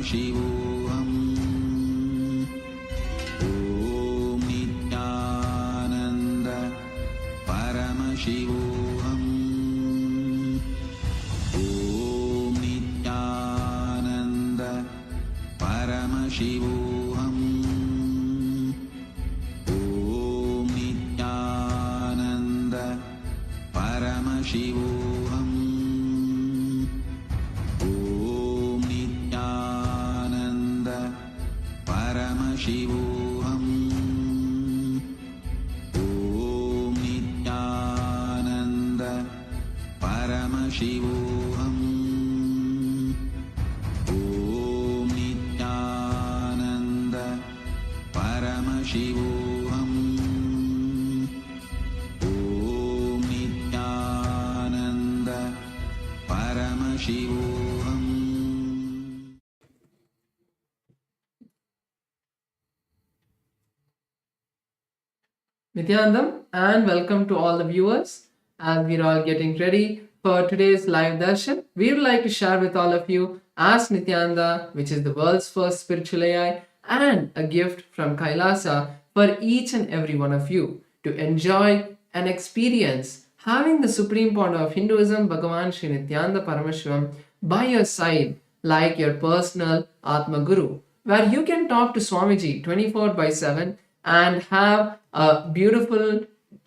Shivoham. Om Nithyananda Paramashivoham. Om Nithyananda Paramashivoham. Om Nithyananda Paramashivoham. Om Nithyananda Paramashivoham. Om Nithyananda Paramashivoham. Om Nithyananda Paramashivoham. Om Nithyananda Paramashivoham. Nithyanandam, and welcome to all the viewers. As we're all getting ready for today's live darshan, we would like to share with all of you Ask Nithyananda, which is the world's first spiritual AI, and a gift from Kailasa for each and every one of you to enjoy and experience having the supreme point of Hinduism, Bhagavan Sri Nithyananda Paramashivam, by your side like your personal Atma Guru, where you can talk to Swamiji 24/7 and have a beautiful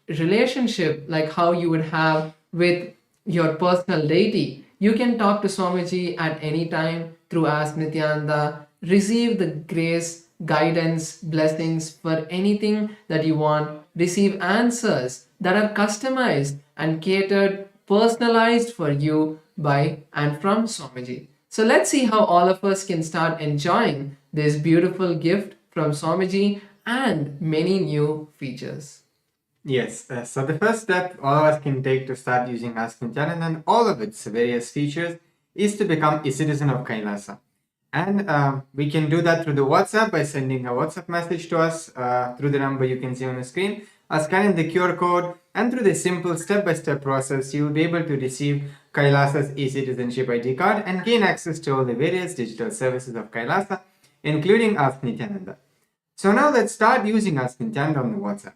relationship like how you would have with your personal deity. You can talk to Swamiji at any time through Ask Nithyananda, receive the grace, guidance, blessings for anything that you want, receive answers that are customized and catered, personalized for you by and from Swamiji. So let's see how all of us can start enjoying this beautiful gift from Swamiji and many new features. Yes, so the first step all of us can take to start using Ask Nithyananda and all of its various features is to become a citizen of Kailasa. And we can do that through the WhatsApp by sending a WhatsApp message to us through the number you can see on the screen, or scanning the QR code, and through the simple step-by-step process, you'll be able to receive Kailasa's e-citizenship ID card and gain access to all the various digital services of Kailasa, including Ask Nithyananda. So now let's start using Ask Nithyananda on the WhatsApp.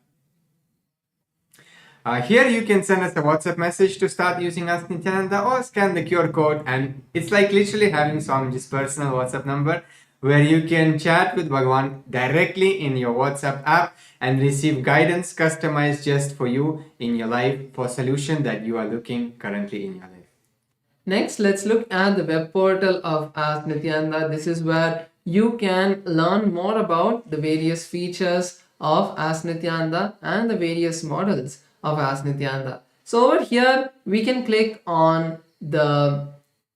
Here you can send us a WhatsApp message to start using Ask Nithyananda, or scan the QR code, and it's like literally having Swamiji's personal WhatsApp number where you can chat with Bhagavan directly in your WhatsApp app and receive guidance customized just for you in your life for solution that you are looking currently in your life. Next, let's look at the web portal of Ask Nithyananda. This is where you can learn more about the various features of Ask Nithyananda and the various models of Ask Nithyananda. So over here, we can click on the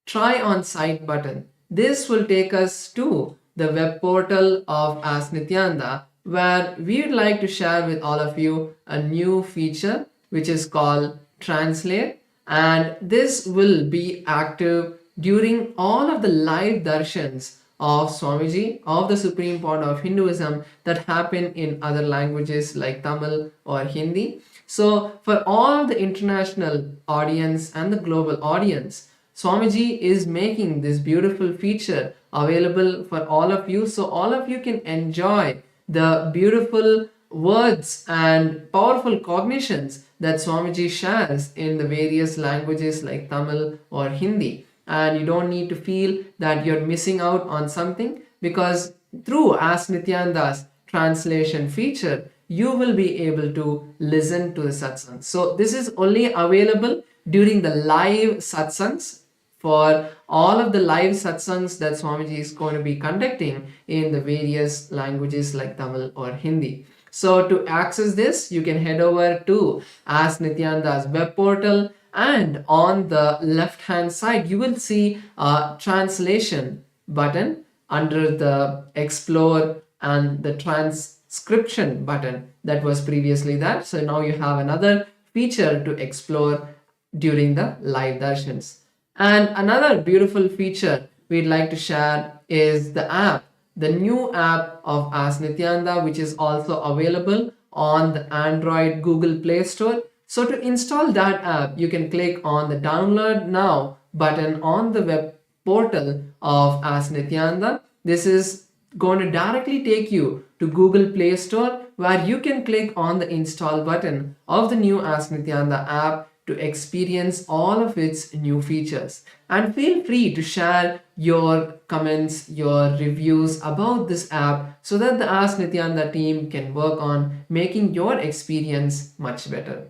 Try on Site button. This will take us to the web portal of Ask Nithyananda, where we would like to share with all of you a new feature which is called Translate, and this will be active during all of the live darshans of Swamiji, of the Supreme Point of Hinduism, that happen in other languages like Tamil or Hindi. So for all the international audience and the global audience, Swamiji is making this beautiful feature available for all of you, so all of you can enjoy the beautiful words and powerful cognitions that Swamiji shares in the various languages like Tamil or Hindi. And you don't need to feel that you're missing out on something, because through Ask Nithyananda's translation feature, you will be able to listen to the satsangs. So this is only available during the live satsangs, for all of the live satsangs that Swamiji is going to be conducting in the various languages like Tamil or Hindi. So to access this, you can head over to Ask Nithyananda's web portal, and on the left hand side, you will see a translation button under the Explore and the transcription button that was previously there. So now you have another feature to explore during the live darshans. And another beautiful feature we'd like to share is the app, the new app of Ask Nithyananda, which is also available on the Android Google Play Store. So to install that app, you can click on the Download Now button on the web portal of Ask Nithyananda, This is going to directly take you to Google Play Store, where you can click on the install button of the new Ask Nithyananda app to experience all of its new features. And feel free to share your comments, your reviews about this app so that the Ask Nithyananda team can work on making your experience much better.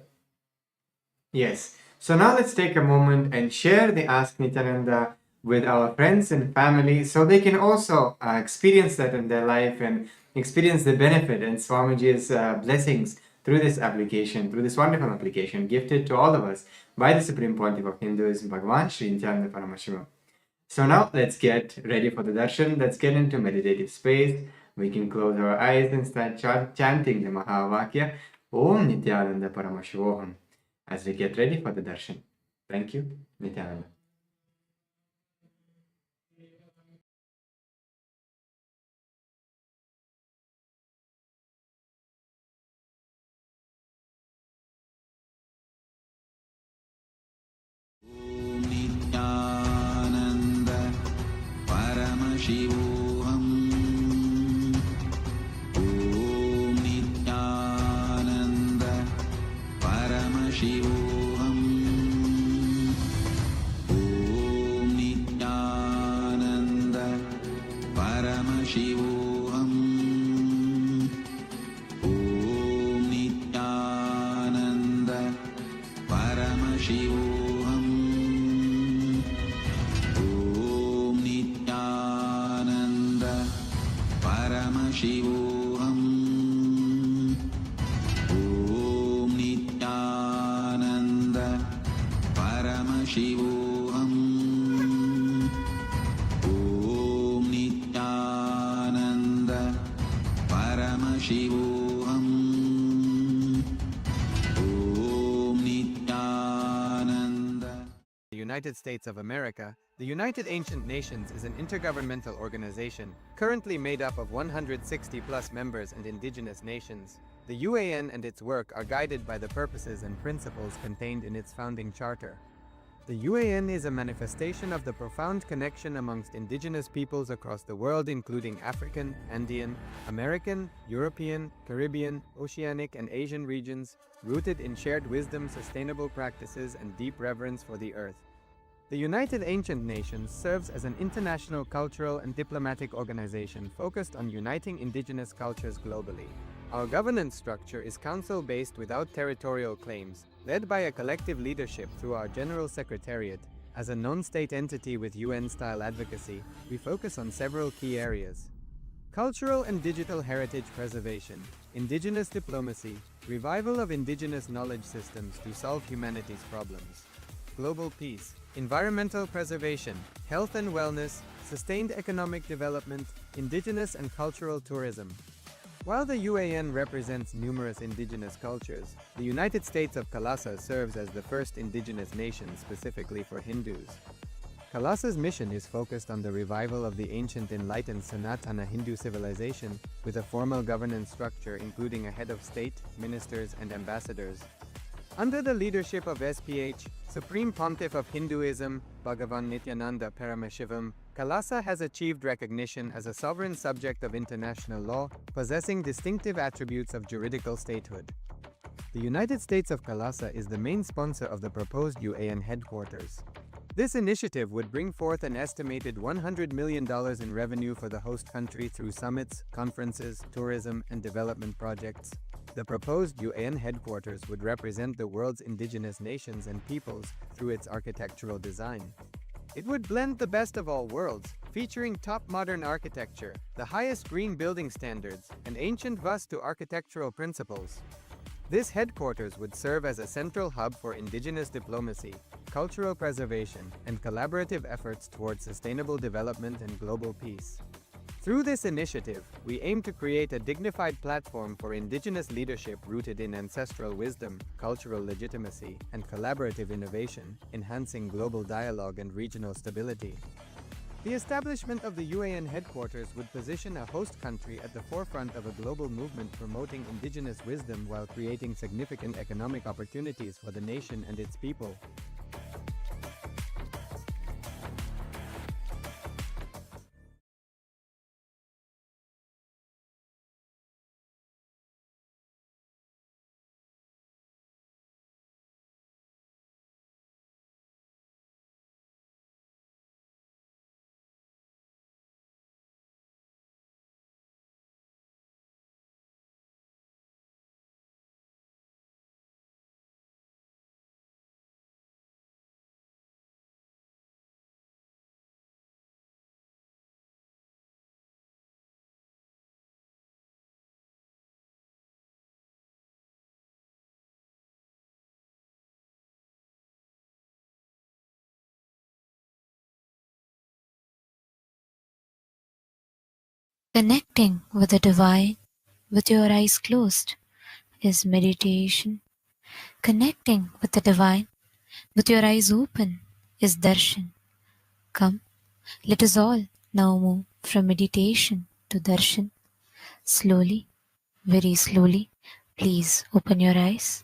Yes. So now let's take a moment and share the Ask Nityananda with our friends and family so they can also experience that in their life and experience the benefit and Swamiji's blessings through this application, through this wonderful application gifted to all of us by the Supreme Pontiff of Hinduism, Bhagavan Sri Nithyananda Paramashiva. So now let's get ready for the darshan. Let's get into meditative space. We can close our eyes and start chanting the Mahavakya Om Nithyananda Paramashivoham as we get ready for the darshan. Thank you, Nithyananda. ॐ नित्यानन्द परमशिवोऽहम् ॐ नित्यानन्द परमशिवोऽहम् ॐ नित्यानन्द परमशिवोऽहम् ॐ नित्यानन्द परमशिवोऽहम् शिवोऽहम् ॐ नित्यानन्द परमशिवोऽहम् ॐ नित्यानन्द परमशिवोऽहम् ॐ Nityanand. The United States of America, the United Ancient Nations is an intergovernmental organization currently made up of 160+ members and indigenous nations. The UAN and its work are guided by the purposes and principles contained in its founding charter. The UAN is a manifestation of the profound connection amongst indigenous peoples across the world, including African, Andean, American, European, Caribbean, Oceanic, and Asian regions, rooted in shared wisdom, sustainable practices, and deep reverence for the earth. The United Ancient Nations serves as an international cultural and diplomatic organization focused on uniting indigenous cultures globally. Our governance structure is council-based without territorial claims, led by a collective leadership through our General Secretariat. As a non-state entity with UN-style advocacy, we focus on several key areas: cultural and digital heritage preservation, indigenous diplomacy, revival of indigenous knowledge systems to solve humanity's problems, global peace, environmental preservation, health and wellness, sustained economic development, indigenous and cultural tourism. While the UAN represents numerous indigenous cultures, the United States of Kalasa serves as the first indigenous nation specifically for Hindus. Kalasa's mission is focused on the revival of the ancient enlightened Sanatana Hindu civilization with a formal governance structure including a head of state, ministers, and ambassadors. Under the leadership of SPH, Supreme Pontiff of Hinduism, Bhagavan Nithyananda Paramashivam, Kalasa has achieved recognition as a sovereign subject of international law, possessing distinctive attributes of juridical statehood. The United States of Kalasa is the main sponsor of the proposed UAN headquarters. This initiative would bring forth an estimated $100 million in revenue for the host country through summits, conferences, tourism, and development projects. The proposed UAN headquarters would represent the world's indigenous nations and peoples through its architectural design. It would blend the best of all worlds, featuring top modern architecture, the highest green building standards, and ancient Vastu architectural principles. This headquarters would serve as a central hub for indigenous diplomacy, cultural preservation, and collaborative efforts towards sustainable development and global peace. Through this initiative, we aim to create a dignified platform for indigenous leadership rooted in ancestral wisdom, cultural legitimacy, and collaborative innovation, enhancing global dialogue and regional stability. The establishment of the UAN headquarters would position a host country at the forefront of a global movement promoting indigenous wisdom while creating significant economic opportunities for the nation and its people. Connecting with the divine with your eyes closed is meditation. Connecting with the divine with your eyes open is darshan. Come, let us all now move from meditation to darshan. Slowly, very slowly, please open your eyes.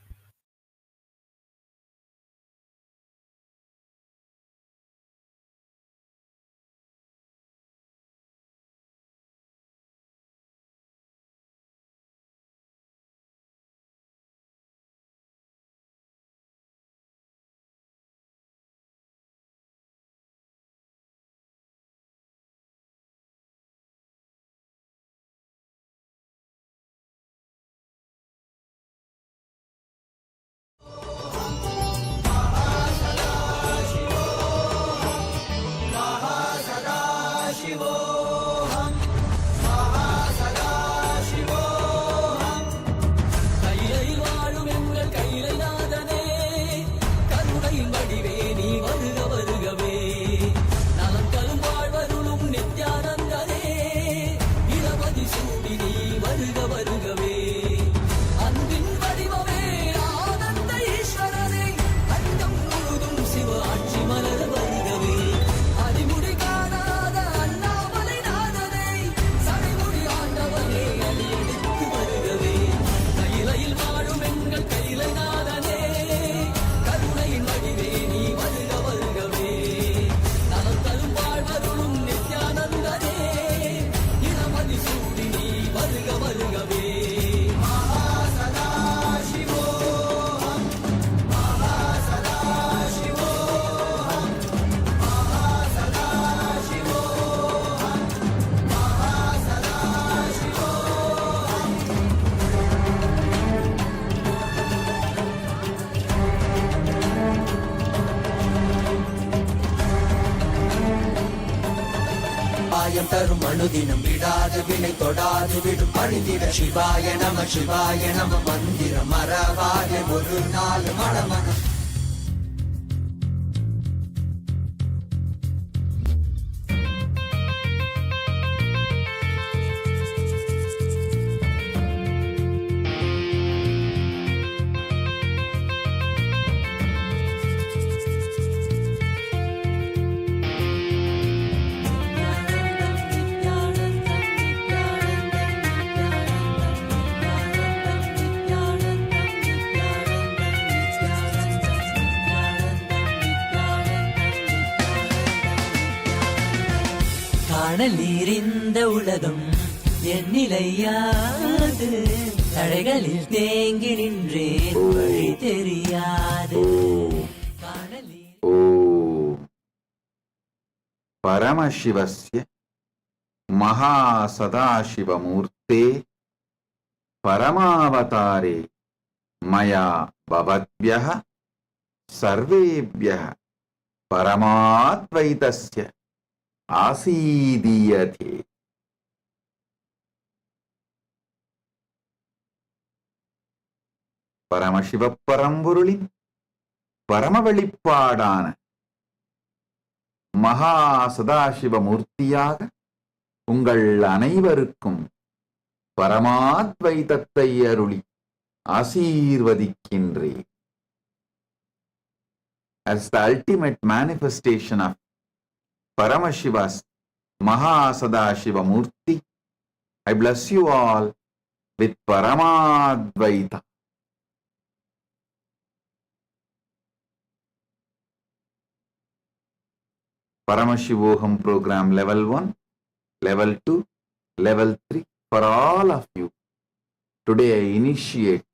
ஆயம் தரும் அணுதினம் விடாது வினை தொடாது விடும் பணிந்திட சிவாய நம மந்திரம் மறவாதே ஒரு நாள் மடமனம் காணலீரிந்த உலகம் எண்ணிலையாது தடைகளில் தேங்கி நின்றேன் வழி தெரியாது பரமசிவஸ்ய மகாசதாசிவமூர்த்தே பரமாவதாரே மயா பவத்யः சர்வேப்யः பரமாத்வைதஸ்ய ஆசீதீயதே. பரமசிவ பரம்பொருளின் பரம வெளிப்பாடான மகா சதாசிவமூர்த்தியாக உங்கள் அனைவருக்கும் பரமாத்வைதத்தை அருளி ஆசீர்வதிக்கின்றேன். As the ultimate manifestation of Paramashiva's Mahasadashiva Murti, I bless you all with Paramadvaita. Paramashivoham program level 1, level 2, level 3 for all of you. Today I initiate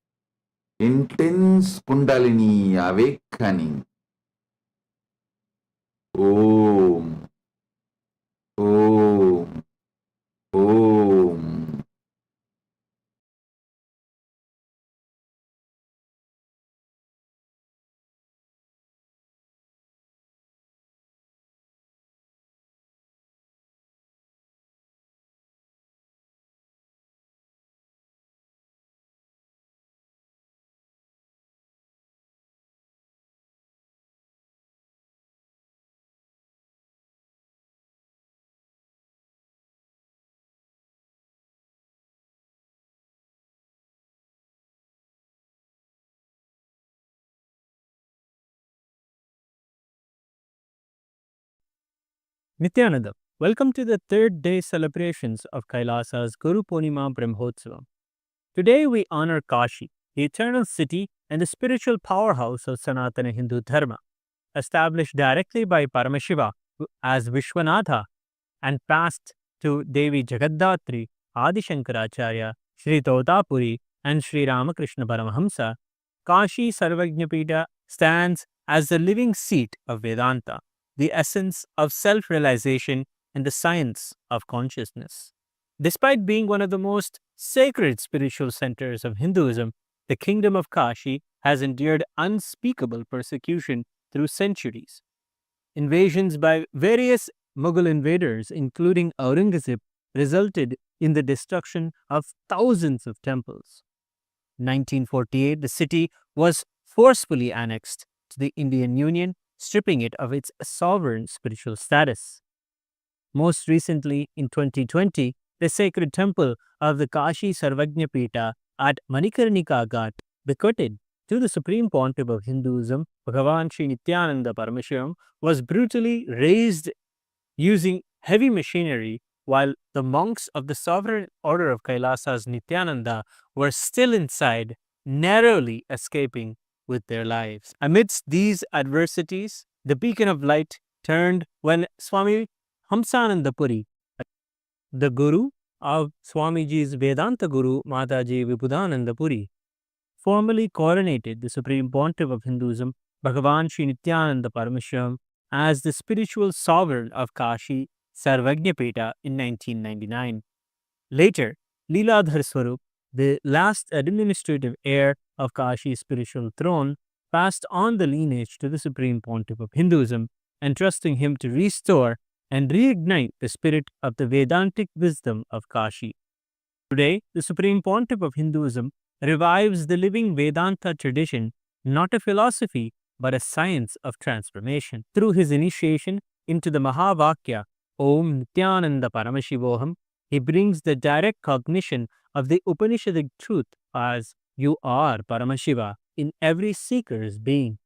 intense Kundalini awakening. Om. Om. Om. Nithyananda, welcome to the third day celebrations of Kailasa's Guru Purnima Brahmotsavam. Today we honor Kashi, the eternal city and the spiritual powerhouse of Sanatana Hindu Dharma, established directly by Paramashiva as Vishwanatha and passed to Devi Jagaddatri, Adi Shankaracharya, Sri Totapuri, and Sri Ramakrishna Paramahamsa. Kashi Sarvajñapita stands as the living seat of Vedanta, the essence of self-realization and the science of consciousness. Despite being one of the most sacred spiritual centers of Hinduism, the kingdom of Kashi has endured unspeakable persecution through centuries. Invasions by various Mughal invaders, including Aurangzeb, resulted in the destruction of thousands of temples. In 1948, the city was forcefully annexed to the Indian Union, stripping it of its sovereign spiritual status. Most recently, in 2020, the sacred temple of the Kashi Sarvajñapita at Manikarnika Ghat, bequeathed to the Supreme Pontiff of Hinduism, Bhagavan Sri Nithyananda Paramashivam, was brutally razed using heavy machinery, while the monks of the Sovereign Order of Kailasa's Nithyananda were still inside, narrowly escaping with their lives. Amidst these adversities, the beacon of light turned when Swami Hamsananda Puri, the guru of Swamiji's Vedanta Guru Mataji Vibhudananda Puri, formally coronated the Supreme Pontiff of Hinduism, Bhagavan Sri Nithyananda Paramashivam, as the spiritual sovereign of Kashi Sarvajñapita in 1999. Later, Leeladhar Swarup, the last administrative heir of Kashi's spiritual throne, passed on the lineage to the Supreme Pontiff of Hinduism, entrusting him to restore and reignite the spirit of the Vedantic wisdom of Kashi. Today, the Supreme Pontiff of Hinduism revives the living Vedanta tradition, not a philosophy, but a science of transformation. Through his initiation into the Mahavakya, Om Nithyananda Paramashivoham, he brings the direct cognition of the Upanishadic truth as you are Paramashiva in every seeker's being.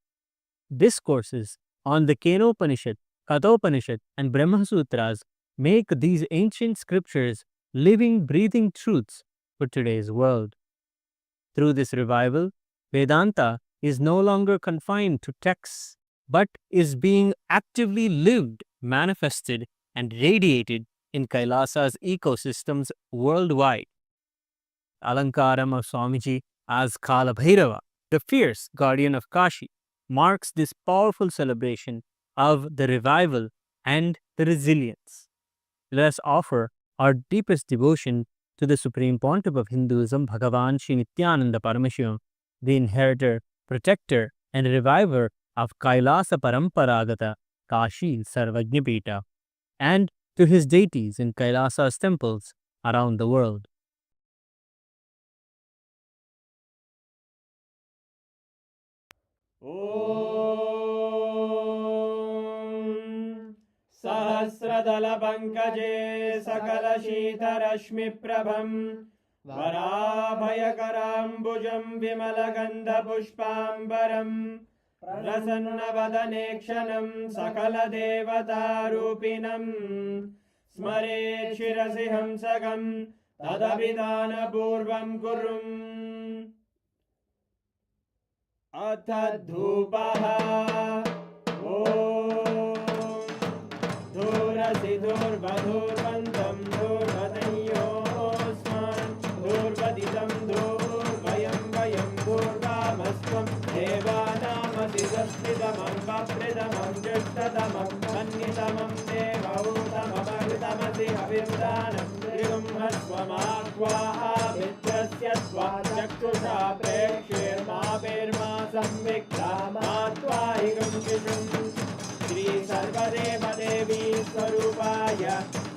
Discourses on the Kenopanishad, Kathopanishad, and Brahma Sutras make these ancient scriptures living, breathing truths for today's world. Through this revival, Vedanta is no longer confined to texts, but is being actively lived, manifested, and radiated in Kailasa's ecosystems worldwide. Alankaram of Swamiji as Kala Bhairava, the fierce guardian of Kashi, marks this powerful celebration of the revival and the resilience. Let us offer our deepest devotion to the Supreme Pontiff of Hinduism, Bhagavan Sri Nithyananda Paramashivam, the inheritor, protector, and reviver of Kailasa Paramparagata Kashi Sarvajñapita, and to his deities in Kailasa's temples around the world. सहस्रदलपङ्कजे सकलशीतरश्मिप्रभं वराभयकराम्बुजं विमलगन्धपुष्पाम्बरं प्रसन्नवदने क्षणं सकलदेवतारूपिणं स्मरेत् शिरसि हंसकं तदभिधानपूर्वं कुर्वन् अथ धूपः धूर्वधूर्वन्तं धूर्वतयोस्मान् धूर्वदितं धूर्वयं वयं धूर्वामस्त्वं देवानामसि संस्थितमं वप्रितमं जुष्टतमं मन्यतमं देवहूतममृतमसि हविर्दानं त्रिगुंहस्वमाह्वाः मित्रस्य त्वा चक्षुषा प्रेक्ष्येर्मा संविक्ता मात्वा हिगं शिशुम् श्री सर्वदेवदेवी स्वरूपाय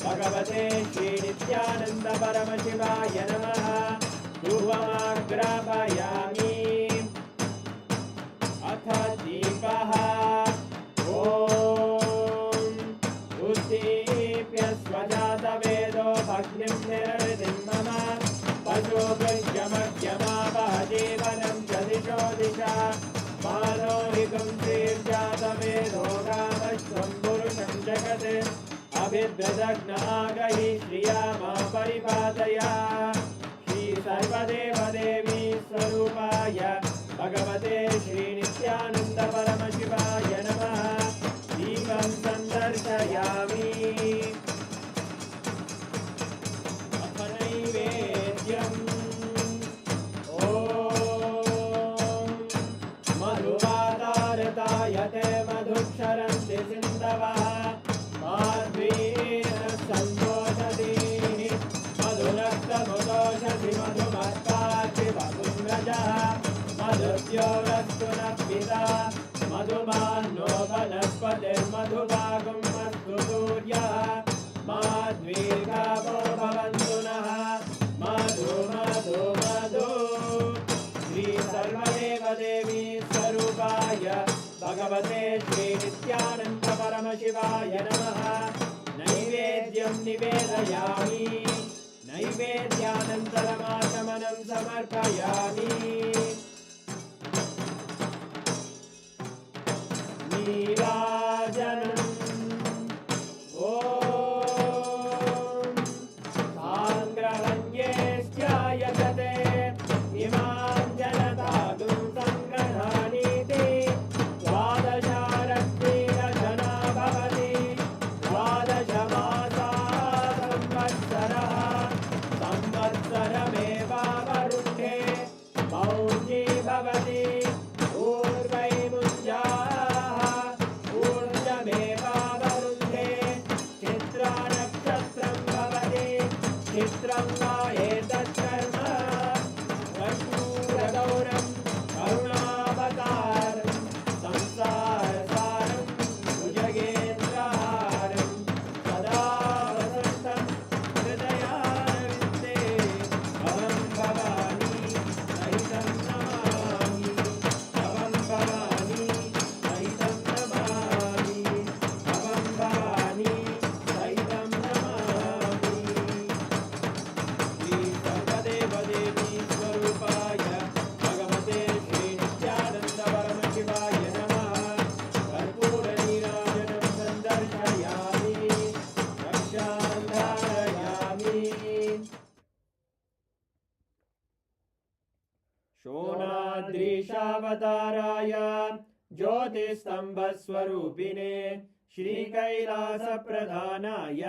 भगवते श्री नित्यानंद परमशिवाय नमः धूपमाग्रापयामि अथ दीपः ॐ उद्दीप्य स्वजातवेदो भग्निं निरृतिं मम पशुभृत्यमग्यमावह जीवनं च दिशो दिशा मानोहिकं तीर्जातवेदो गामश्वं पुरुषं जगत् अभिद्रदग्नागहि श्रिया मा परिपादय श्री सर्वदेवदेवी स्वरूपाय भगवते श्रीनित्यानन्द परमशिवाय नमः दीपं सन्दर्शयामि अथ नैवेद्यम् मधुवातारतायते मधुक्षरन्ति सिन्धवः माध्वीन सन्तोषति मधुनक्तमुदोषसि मधुमत्पाति वपुङ्गजः मधुद्योरस्तु नः पिता मधुमान्नो वनस्पतिर्मधुभागुमस्तु सूर्यः माध्वीर्गावो भवन्तु नः मधु मधु मधु श्री सर्वदेवदेवी स्वरूपाय भगवते श्रीनित्यानन्द परमशिवाय नमः नैवेद्यं निवेदयामि नैवेद्यानन्तरमाचमनं समर्पयामि नीराजनम् ॐ साङ्ग्रहण्येष्ट्यायजते इमां जनतागुं सङ्ग्रहाणीति द्वादशारत्नीरजना भवति द्वादशमासा संवत्सरः संवत्सरमेवावरुन्धे मौञ्जी भवति ऊर्वैमुञ्जाः ऊर्जमेवावरुन्धे चित्रानक्षत्रं भवति चित्रं वा एतत्कर्म कर्पूरगौरं करुणावतारं संसारसारं भुजगेन्द्रहारं सदा वसन्तं हृदयारविन्दे भवं भवानी सहितं नमामि भवं भवानी सहितं नमामि भवं भवानी सहितं नमामि श्री सर्वदेवदेवी स्वरूपाय भगवते श्रीनित्यानन्द परमशिवाय नमः कर्पूरनीराजनं सन्दर्शयामि रक्षां धारयामि शोणाद्रीशावताराय ज्योतिस्तम्भस्वरूपिणे श्रीकैलासप्रधानाय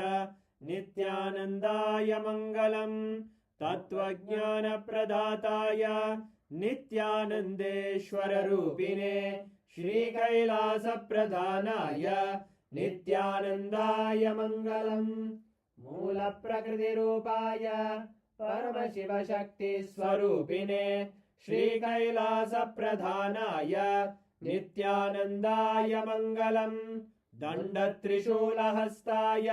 नित्यानन्दाय मङ्गलम् तत्त्वज्ञानप्रदाताय नित्यानन्देश्वररूपिणे श्रीकैलासप्रधानाय नित्यानन्दाय मङ्गलम् मूलप्रकृतिरूपाय परमशिवशक्तिस्वरूपिणे श्रीकैलासप्रधानाय नित्यानन्दाय मङ्गलम् दण्डत्रिशूलहस्ताय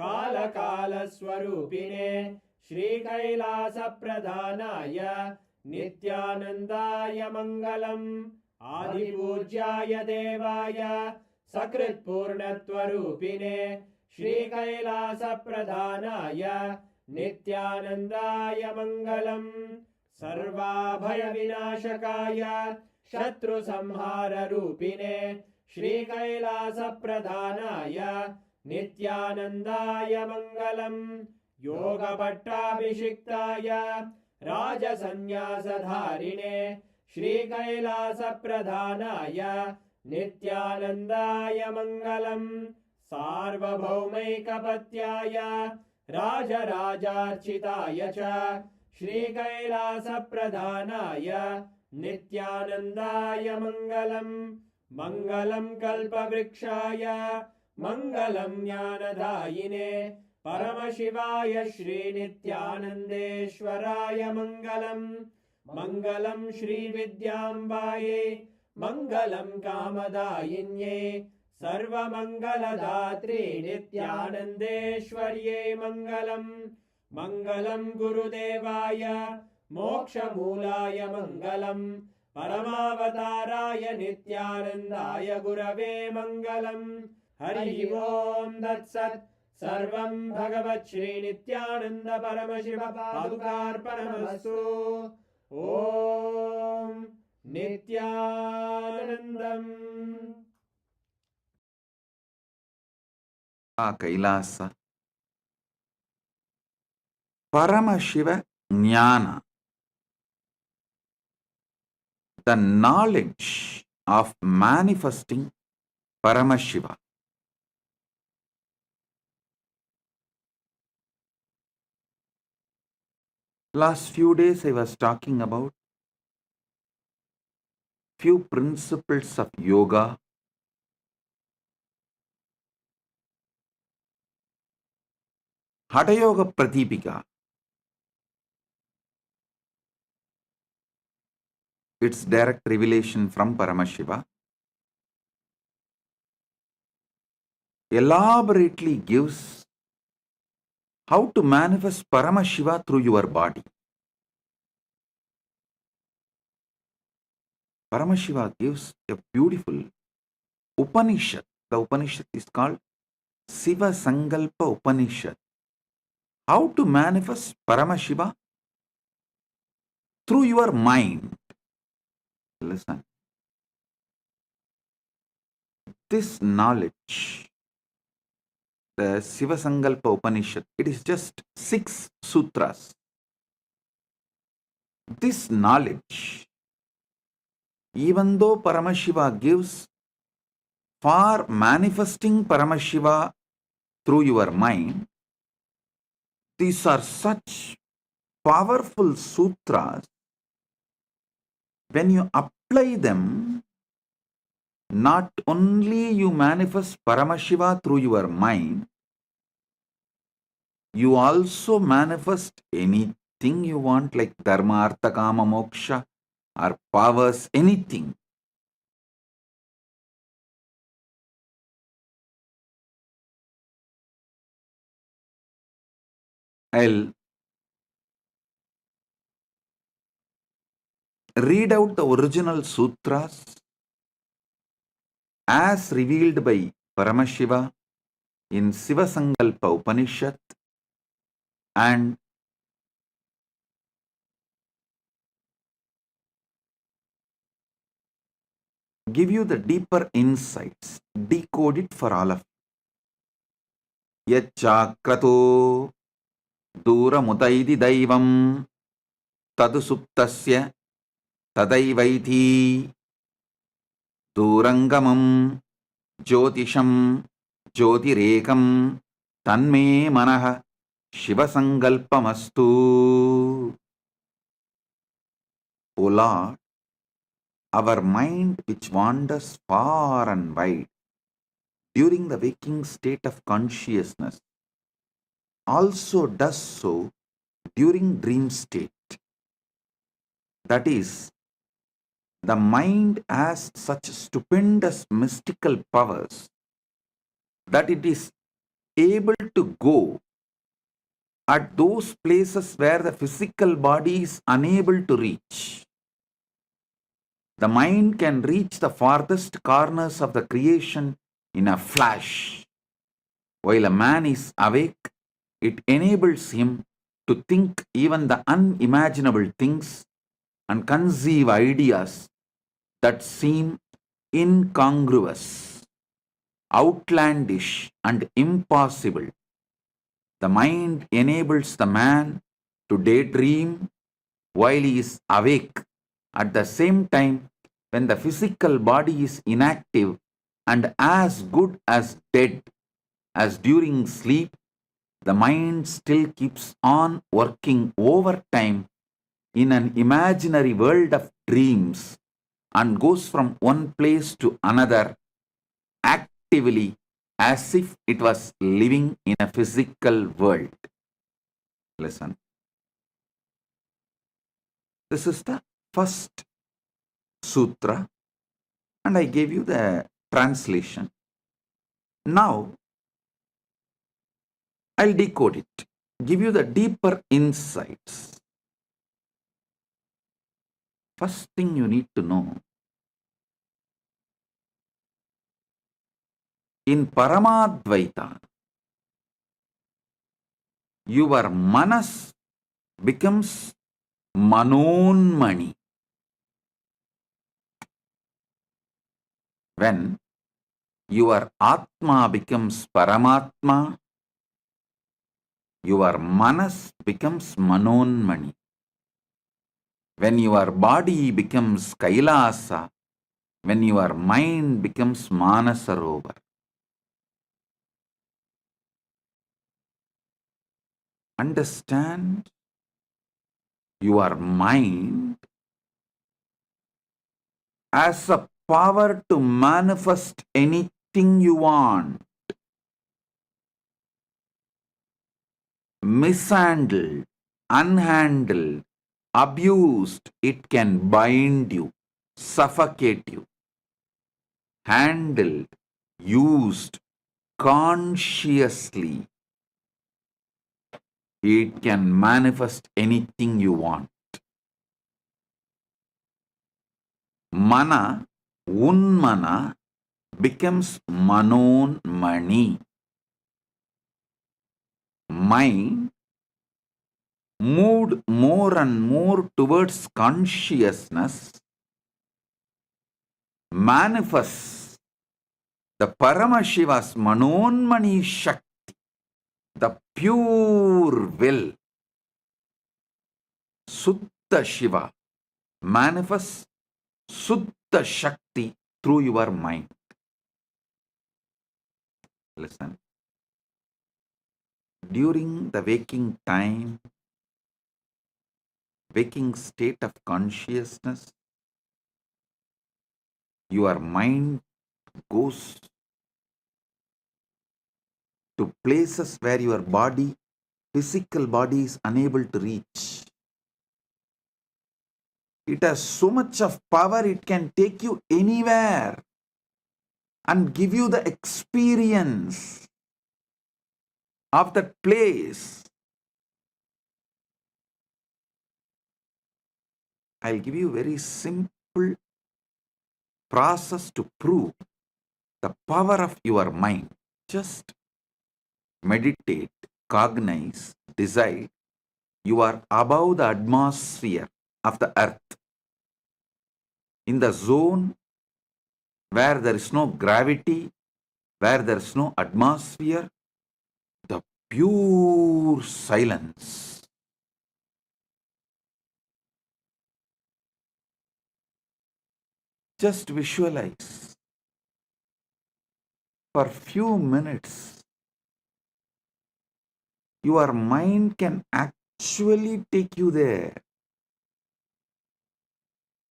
कालकालस्वरूपिणे श्रीकैलासप्रधानाय नित्यानन्दाय मङ्गलम् आदिपूज्याय देवाय सकृत्पूर्णत्वरूपिणे श्रीकैलासप्रधानाय नित्यानन्दाय मङ्गलम् सर्वाभयविनाशकाय शत्रुसंहाररूपिणे श्रीकैलासप्रधानाय नित्यानन्दाय मङ्गलम् योगभट्टाभिषिक्ताय राजसन्न्यासधारिणे श्रीकैलासप्रधानाय नित्यानन्दाय मङ्गलम् सार्वभौमैकपत्याय राजराजार्चिताय च श्रीकैलासप्रधानाय नित्यानन्दाय मङ्गलम् मङ्गलं कल्पवृक्षाय मङ्गलं ज्ञानदायिने परमशिवाय श्रीनित्यानन्देश्वराय मङ्गलम् मङ्गलं श्रीविद्याम्बायै मङ्गलं कामदायिन्यै सर्वमङ्गलदात्रे नित्यानन्देश्वर्यै मङ्गलम् मङ्गलं गुरुदेवाय मोक्षमूलाय मङ्गलम् परमावताराय नित्यानन्दाय गुरवे मङ्गलम् हरि ओम् तत्सत् सर्वं भगवत् श्रीनित्यानन्द परमशिव पादुकार्पणमस्तु ॐ नित्यानन्दम्। Kailasa. Paramashiva Jnana, the knowledge of manifesting Paramashiva. Last few days I was talking about few principles of yoga. Hatha Yoga Pratipika. It's direct revelation from Paramashiva. Elaborately gives how to manifest Paramashiva through your body. Paramashiva gives a beautiful Upanishad. The Upanishad is called Siva Sankalpa Upanishad. How to manifest Paramashiva through your mind. Listen. This knowledge, the Siva Sankalpa Upanishad, it is just 6 sutras. This knowledge, even though Paramashiva gives for manifesting Paramashiva through your mind, these are such powerful sutras. When you apply them, not only you manifest Paramashiva through your mind, you also manifest anything you want, like Dharma, Artha, Kama, Moksha, or powers, anything. I'll read out the original sutras as revealed by Paramashiva in Siva Sankalpa Upanishad and give you the deeper insights, decode it for all of you. Yachakrato Duramutaidi Daivam Tadu Suptasya Tadaivaiti Durangamam Jyotisham Jyotirekam Tanme Manaha Shiva Sankalpamastu. O Lord, our mind which wanders far and wide during the waking state of consciousness also does so during dream state. That is, the mind has such stupendous mystical powers that it is able to go at those places where the physical body is unable to reach. The mind can reach the farthest corners of the creation in a flash. While a man is awake, it enables him to think even the unimaginable things and conceive ideas that seem incongruous, outlandish, and impossible. The mind enables the man to daydream while he is awake. At the same time, when the physical body is inactive and as good as dead as during sleep, the mind still keeps on working overtime in an imaginary world of dreams and goes from one place to another actively as if it was living in a physical world. Listen. This is the first sutra, and I gave you the translation. Now, I'll decode it, give you the deeper insights. First thing you need to know, in Paramadvaita, your manas becomes manonmani. When your Atma becomes Paramatma, your Manas becomes Manonmani. When your body becomes Kailasa, when your mind becomes Manasarovar. Understand, your mind has a power to manifest anything you want. Mishandled, unhandled, abused, it can bind you, suffocate you. Handled, used consciously, it can manifest anything you want. Mana, unmana, becomes manon mani. Mind moved more and more towards consciousness manifests the Paramashiva's Manonmani Shakti, the pure will. Sutta Shiva manifests Sutta Shakti through your mind. Listen. During the waking time, waking state of consciousness, your mind goes to places where your body, physical body, is unable to reach. It has so much of power, it can take you anywhere and give you the experience of that place. I'll give you a very simple process to prove the power of your mind. Just meditate, cognize, decide. You are above the atmosphere of the earth, in the zone where there is no gravity, where there is no atmosphere, the pure silence. Just visualize for few minutes. Your mind can actually take you there,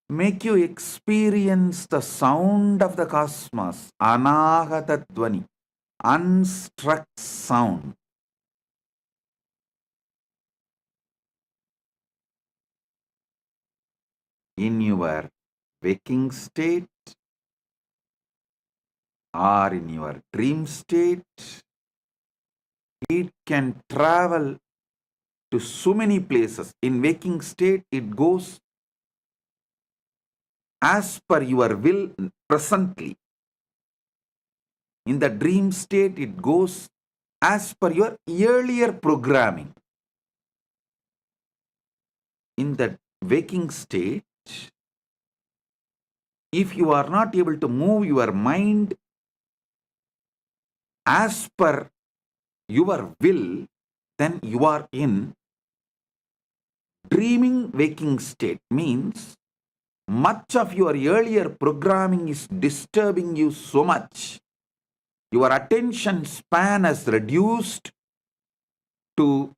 make you experience the sound of the cosmos, anahata dvani, unstruck sound. In your waking state or in your dream state, it can travel to so many places. In waking state, it goes as per your will presently. In the dream state, it goes as per your earlier programming. In the waking state, if you are not able to move your mind as per your will, then you are in dreaming waking state. Means much of your earlier programming is disturbing you so much. Your attention span has reduced to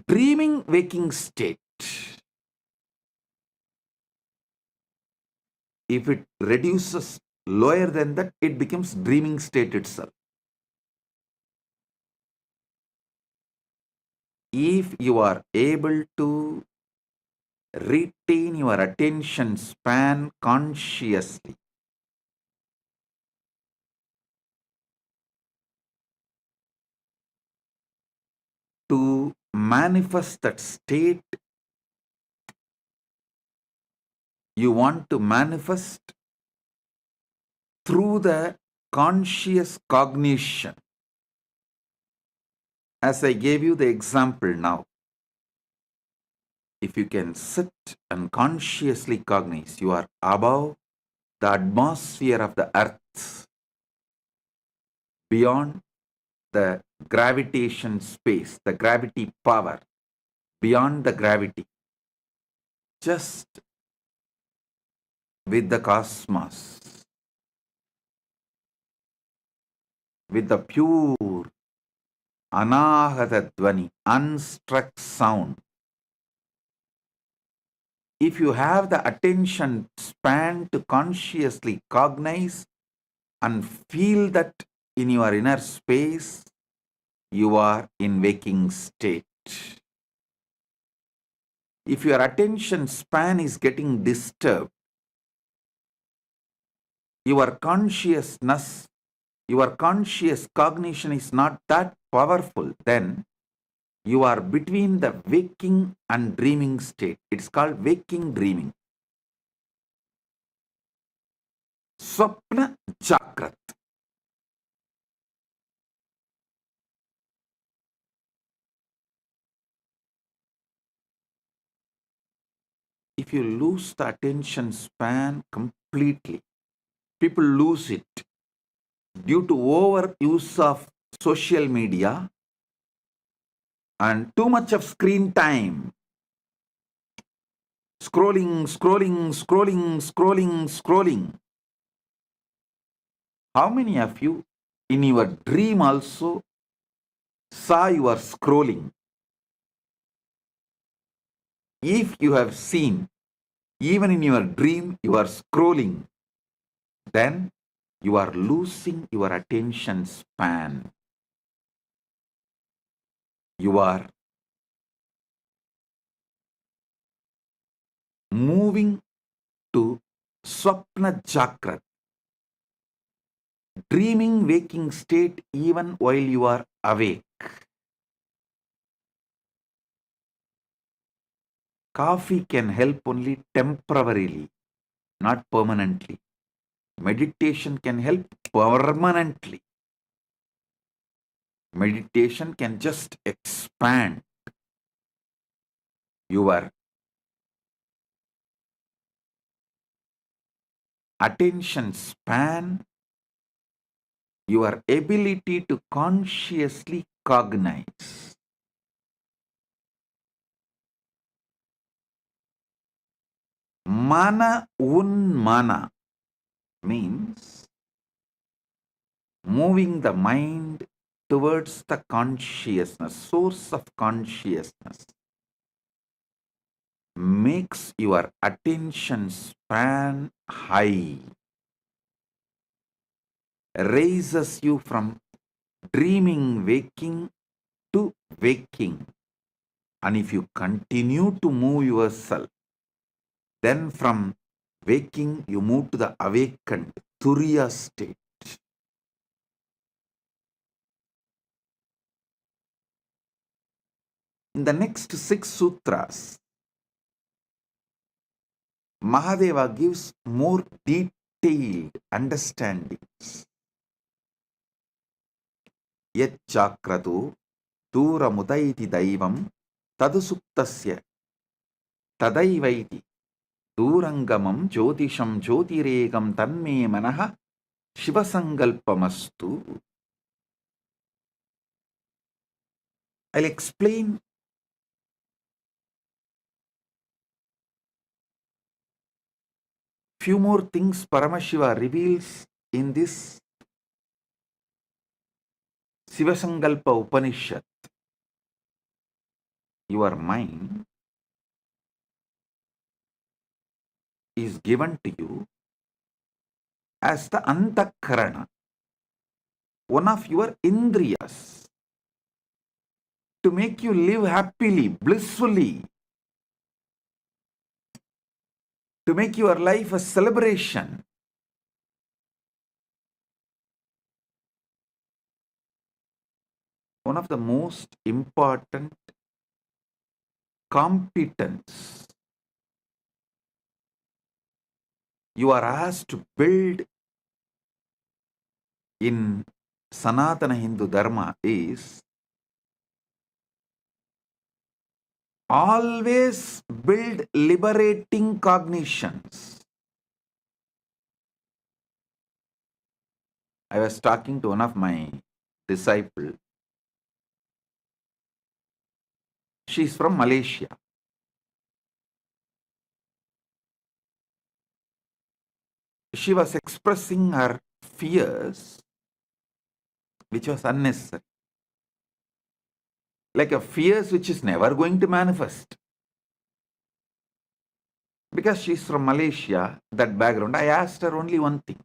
dreaming waking state. If it reduces lower than that, it becomes dreaming state itself. If you are able to retain your attention span consciously, to manifest that state, you want to manifest through the conscious cognition. As I gave you the example now, if you can sit and consciously cognize, you are above the atmosphere of the earth, beyond the gravitation space, the gravity power, beyond the gravity, just with the cosmos, with the pure anahata dvani, unstruck sound. If you have the attention span to consciously cognize and feel that in your inner space, you are in waking state. If your attention span is getting disturbed, your consciousness, your conscious cognition is not that powerful, then you are between the waking and dreaming state. It's called waking dreaming. Swapna Jakrat. If you lose the attention span completely, people lose it due to overuse of social media and too much of screen time. Scrolling, scrolling, scrolling, scrolling, scrolling. How many of you in your dream also saw you are scrolling? If you have seen, even in your dream, you are scrolling, then you are losing your attention span. You are moving to Swapna Jakrat, dreaming waking state even while you are awake. Coffee can help only temporarily, not permanently. Meditation can help permanently. Meditation can just expand your attention span, your ability to consciously cognize. Mana unmana means moving the mind towards the consciousness, source of consciousness, makes your attention span high, raises you from dreaming waking to waking. And if you continue to move yourself, then from waking you move to the awakened Turiya state. In the next 6 sutras, Mahadeva gives more detailed understandings. Yat chakratu Duramutaiti Daivam Tadusuktasya Tadaivaiti Durangamam Jyotisham Jyotiregam Tanme Manaha Shivasangalpamastu. I'll explain few more things Paramashiva reveals in this Shivasangalpa Upanishad. Your mind is given to you as the Antakarana, one of your Indriyas, to make you live happily, blissfully, to make your life a celebration. One of the most important competence you are asked to build in Sanatana Hindu Dharma is always build liberating cognitions. I was talking to one of my disciples. She's from Malaysia. She was expressing her fears, which was unnecessary. Like a fears which is never going to manifest. Because she's from Malaysia, that background, I asked her only one thing.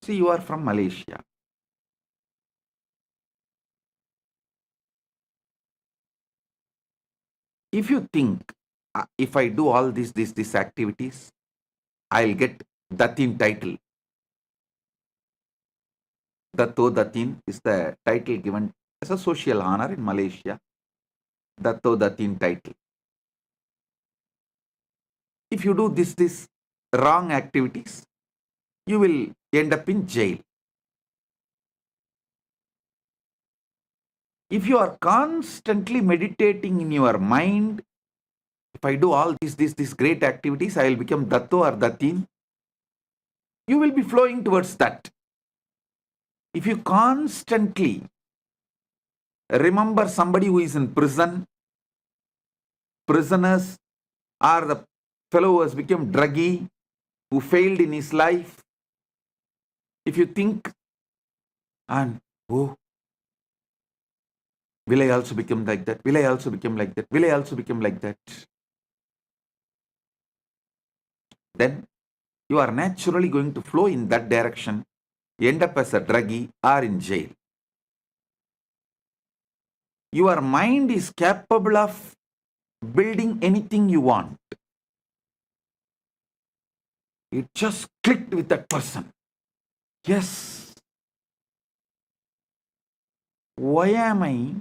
See, you are from Malaysia. If you think, if I do all these activities, I'll get Datin title. Datto Datin is the title given as a social honor in Malaysia. Datto Datin title. If you do this wrong activities, you will end up in jail. If you are constantly meditating in your mind, if I do all these great activities, I will become Datto or Datin. You will be flowing towards that. If you constantly remember somebody who is in prison, prisoners, or the fellow who has become druggy, who failed in his life, if you think, and oh, will I also become like that? Will I also become like that? Will I also become like that? Then you are naturally going to flow in that direction, end up as a druggie or in jail. Your mind is capable of building anything you want. It just clicked with that person. Yes. Why am I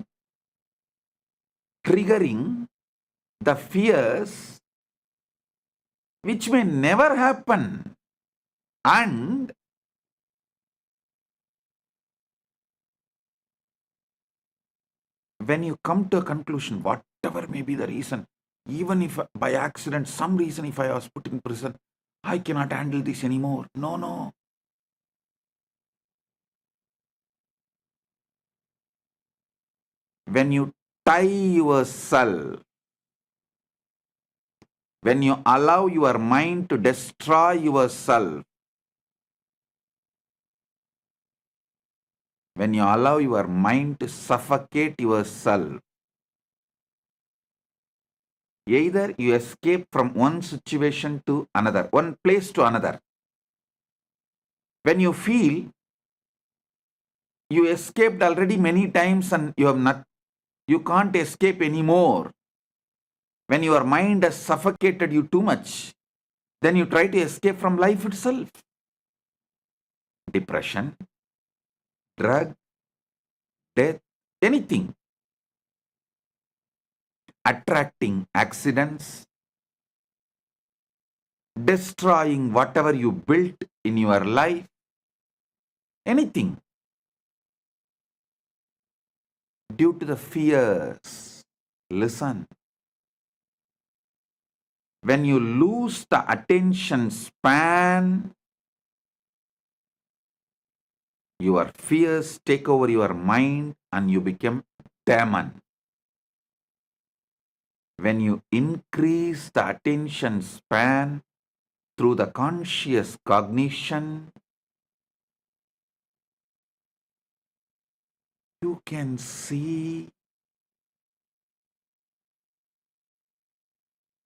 triggering the fears which may never happen? And when you come to a conclusion, whatever may be the reason, even if by accident, some reason, if I was put in prison, I cannot handle this anymore. No. When you tie yourself, when you allow your mind to destroy yourself, when you allow your mind to suffocate yourself, either you escape from one situation to another, one place to another. When you feel you escaped already many times and you can't escape anymore, when your mind has suffocated you too much, then you try to escape from life itself. Depression, drug, death, anything. Attracting accidents, destroying whatever you built in your life, anything. Due to the fears. Listen. When you lose the attention span, your fears take over your mind and you become demon. When you increase the attention span through the conscious cognition, you can see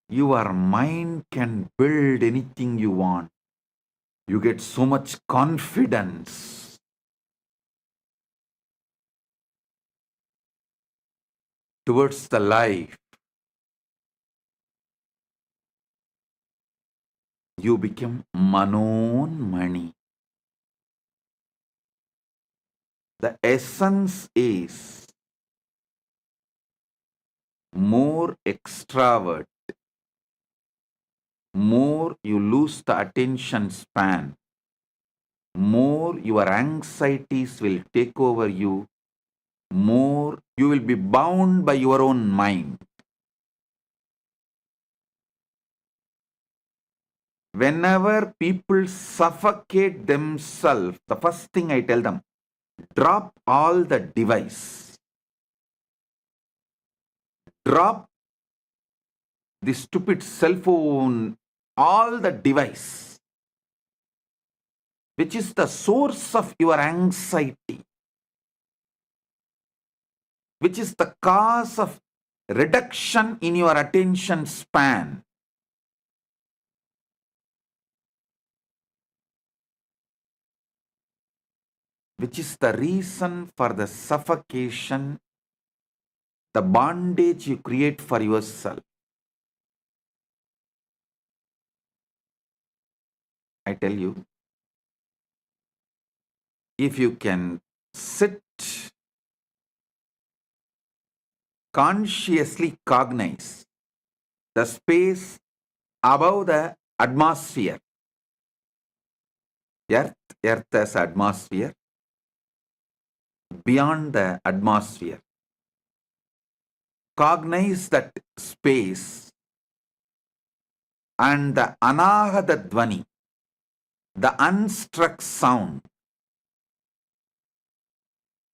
your mind can build anything you want. You get so much confidence. Towards the life. You become Manon Mani. The essence is more extravert, more you lose the attention span, more your anxieties will take over you, more you will be bound by your own mind. whenever people suffocate themselves, the first thing I tell them, drop all the device. Drop the stupid cell phone, all the device, which is the source of your anxiety, which is the cause of reduction in your attention span. Which is the reason for the suffocation, the bondage you create for yourself. I tell you, if you can sit, consciously cognize the space above the atmosphere, earth as atmosphere, beyond the atmosphere, cognize that space and the anahata dvani, the unstruck sound,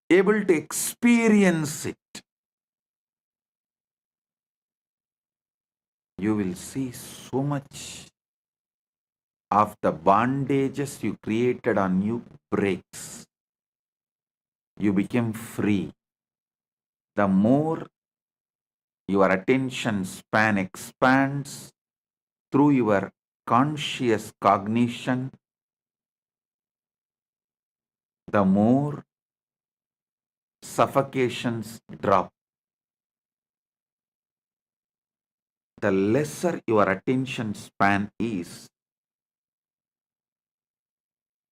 able to experience it, you will see so much of the bondages you created on you breaks. You become free. The more your attention span expands through your conscious cognition, the more suffocations drop. The lesser your attention span is,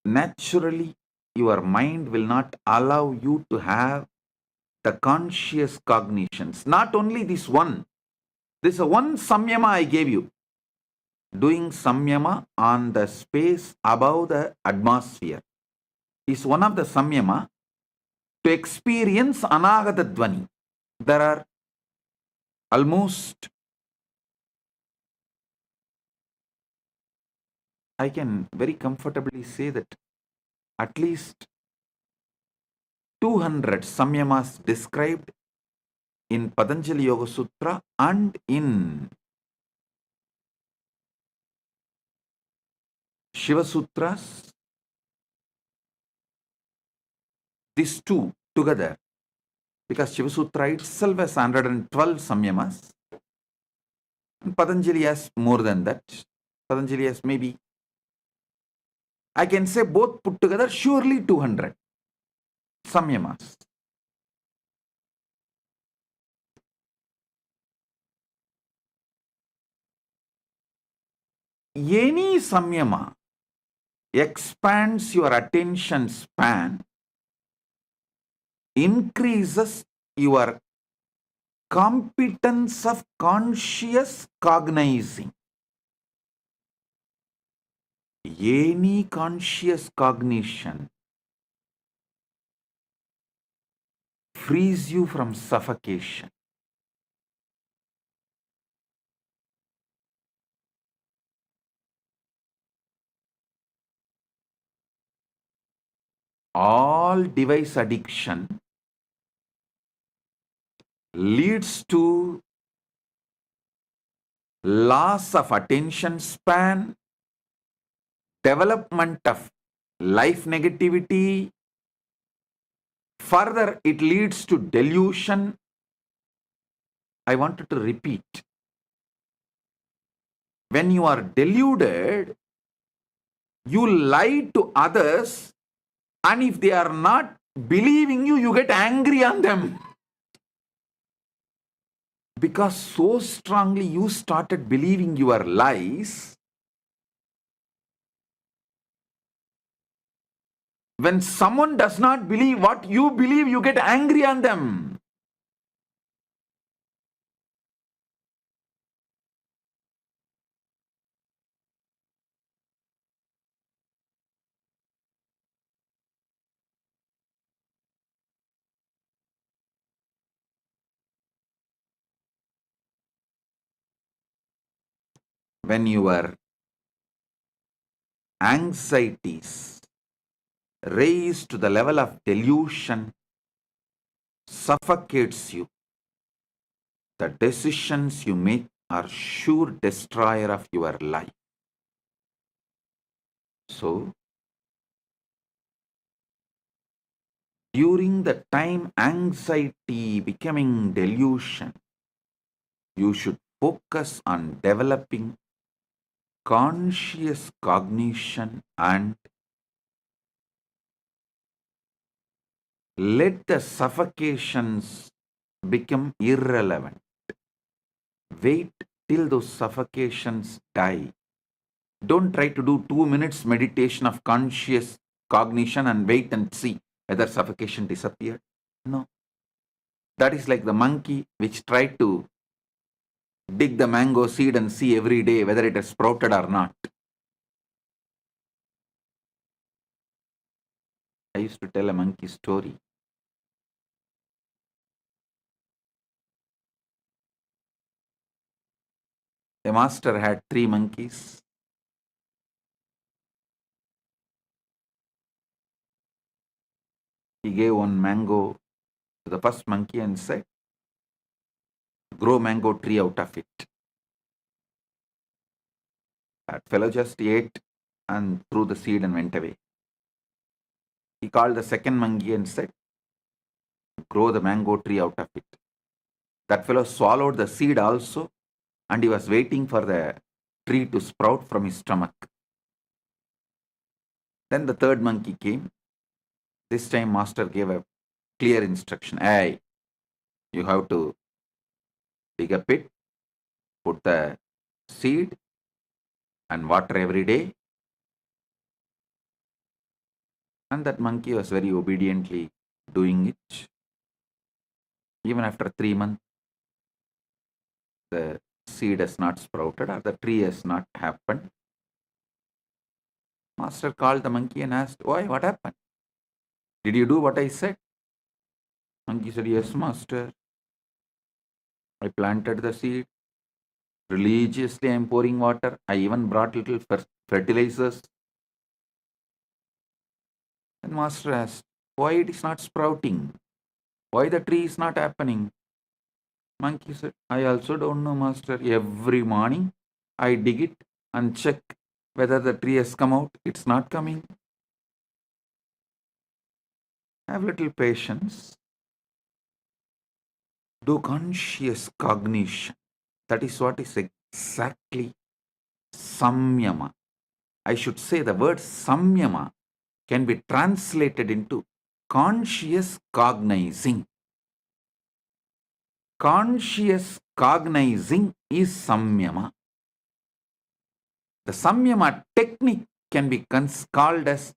naturally your mind will not allow you to have the conscious cognitions. Not only this one, this is one samyama I gave you. Doing samyama on the space above the atmosphere is one of the samyama to experience anagata dvani. There are almost, I can very comfortably say that at least 200 samyamas described in Patanjali Yoga Sutra and in Shiva Sutras. These two together, because Shiva Sutra itself has 112 samyamas, and Patanjali has more than that. Patanjali has maybe, I can say both put together, surely 200 samyamas. Any samyama expands your attention span, increases your competence of conscious cognizing. Any conscious cognition frees you from suffocation. All device addiction leads to loss of attention span, development of life negativity. Further, it leads to delusion. I wanted to repeat. When you are deluded, you lie to others, and if they are not believing you, you get angry on them. Because so strongly you started believing your lies, when someone does not believe what you believe, you get angry on them. When your anxieties raised to the level of delusion suffocates you, the decisions you make are sure destroyer of your life. So, during the time anxiety becoming delusion, you should focus on developing conscious cognition and let the suffocations become irrelevant. Wait till those suffocations die. Don't try to do 2 minutes meditation of conscious cognition and wait and see whether suffocation disappeared. No. That is like the monkey which tried to dig the mango seed and see every day whether it has sprouted or not. I used to tell a monkey story. A master had 3 monkeys. He gave one mango to the first monkey and said, grow mango tree out of it. That fellow just ate and threw the seed and went away. He called the second monkey and said, grow the mango tree out of it. That fellow swallowed the seed also and he was waiting for the tree to sprout from his stomach. Then the third monkey came. This time master gave a clear instruction. Hey, you have to dig a pit, put the seed and water every day. And that monkey was very obediently doing it. Even after 3 months, the seed has not sprouted or the tree has not happened. Master called the monkey and asked, why, what happened? Did you do what I said? Monkey said, yes, master. I planted the seed. Religiously, I am pouring water. I even brought little fertilizers. And master asked, why it is not sprouting? Why the tree is not happening? Monkey said, I also don't know, master. Every morning, I dig it and check whether the tree has come out. It's not coming. Have little patience. Do conscious cognition. That is what is exactly samyama. I should say the word samyama can be translated into conscious cognizing. Conscious cognizing is samyama. The samyama technique can be called as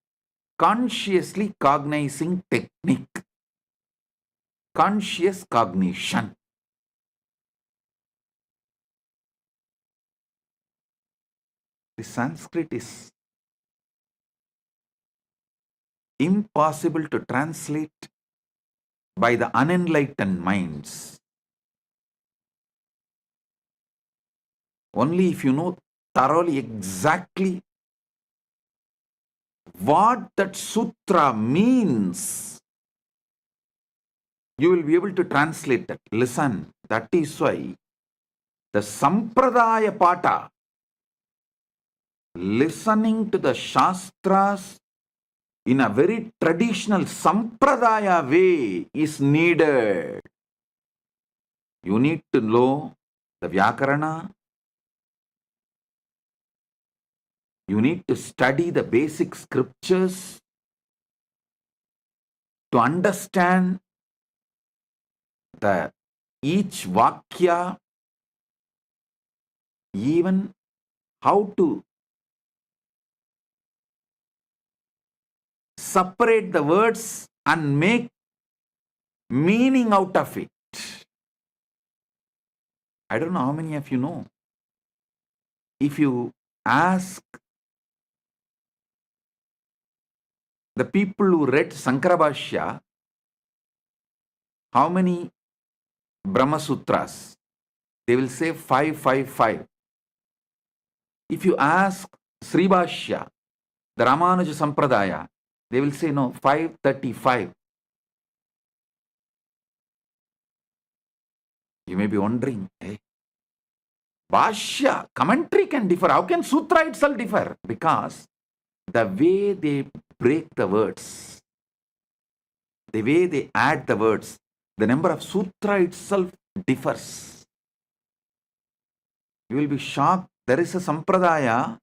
consciously cognizing technique. Conscious cognition. The Sanskrit is impossible to translate by the unenlightened minds. Only if you know thoroughly exactly what that sutra means, you will be able to translate that. Listen, that is why the Sampradaya Pata, listening to the Shastras in a very traditional Sampradaya way is needed. You need to know the Vyakarana. You need to study the basic scriptures to understand the each Vakya, even how to separate the words and make meaning out of it. I don't know how many of you know. If you ask the people who read Sankarabhashya, how many Brahma Sutras? They will say 555. If you ask Sribhashya, The Ramanuja Sampradaya, they will say no, 535. You may be wondering, hey, Bhashya, commentary can differ. How can Sutra itself differ? Because the way they break the words, the way they add the words, the number of Sutra itself differs. You will be shocked. There is a Sampradaya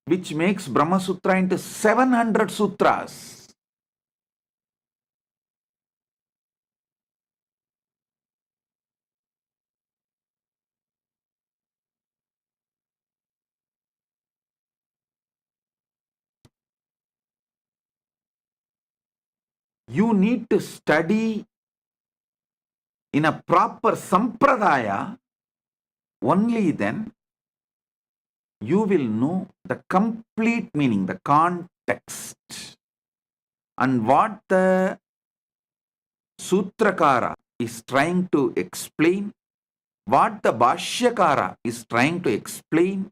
which makes Brahma Sutra into 700 sutras. You need to study in a proper Sampradaya, only then you will know the complete meaning, the context, and what the Sutrakara is trying to explain, what the Bhashyakara is trying to explain,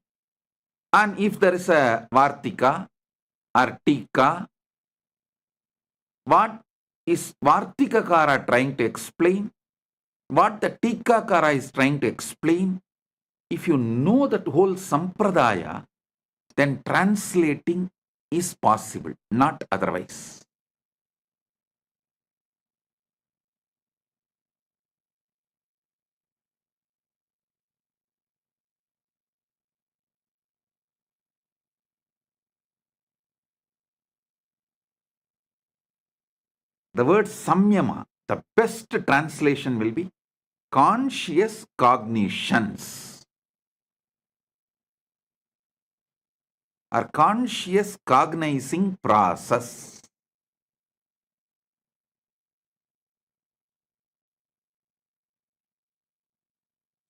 and if there is a Vartika or Tika, what is Vartikakara trying to explain, what the Tikakara is trying to explain. If you know that whole Sampradaya, then translating is possible, not otherwise. The word samyama, the best translation will be conscious cognitions or conscious cognizing process.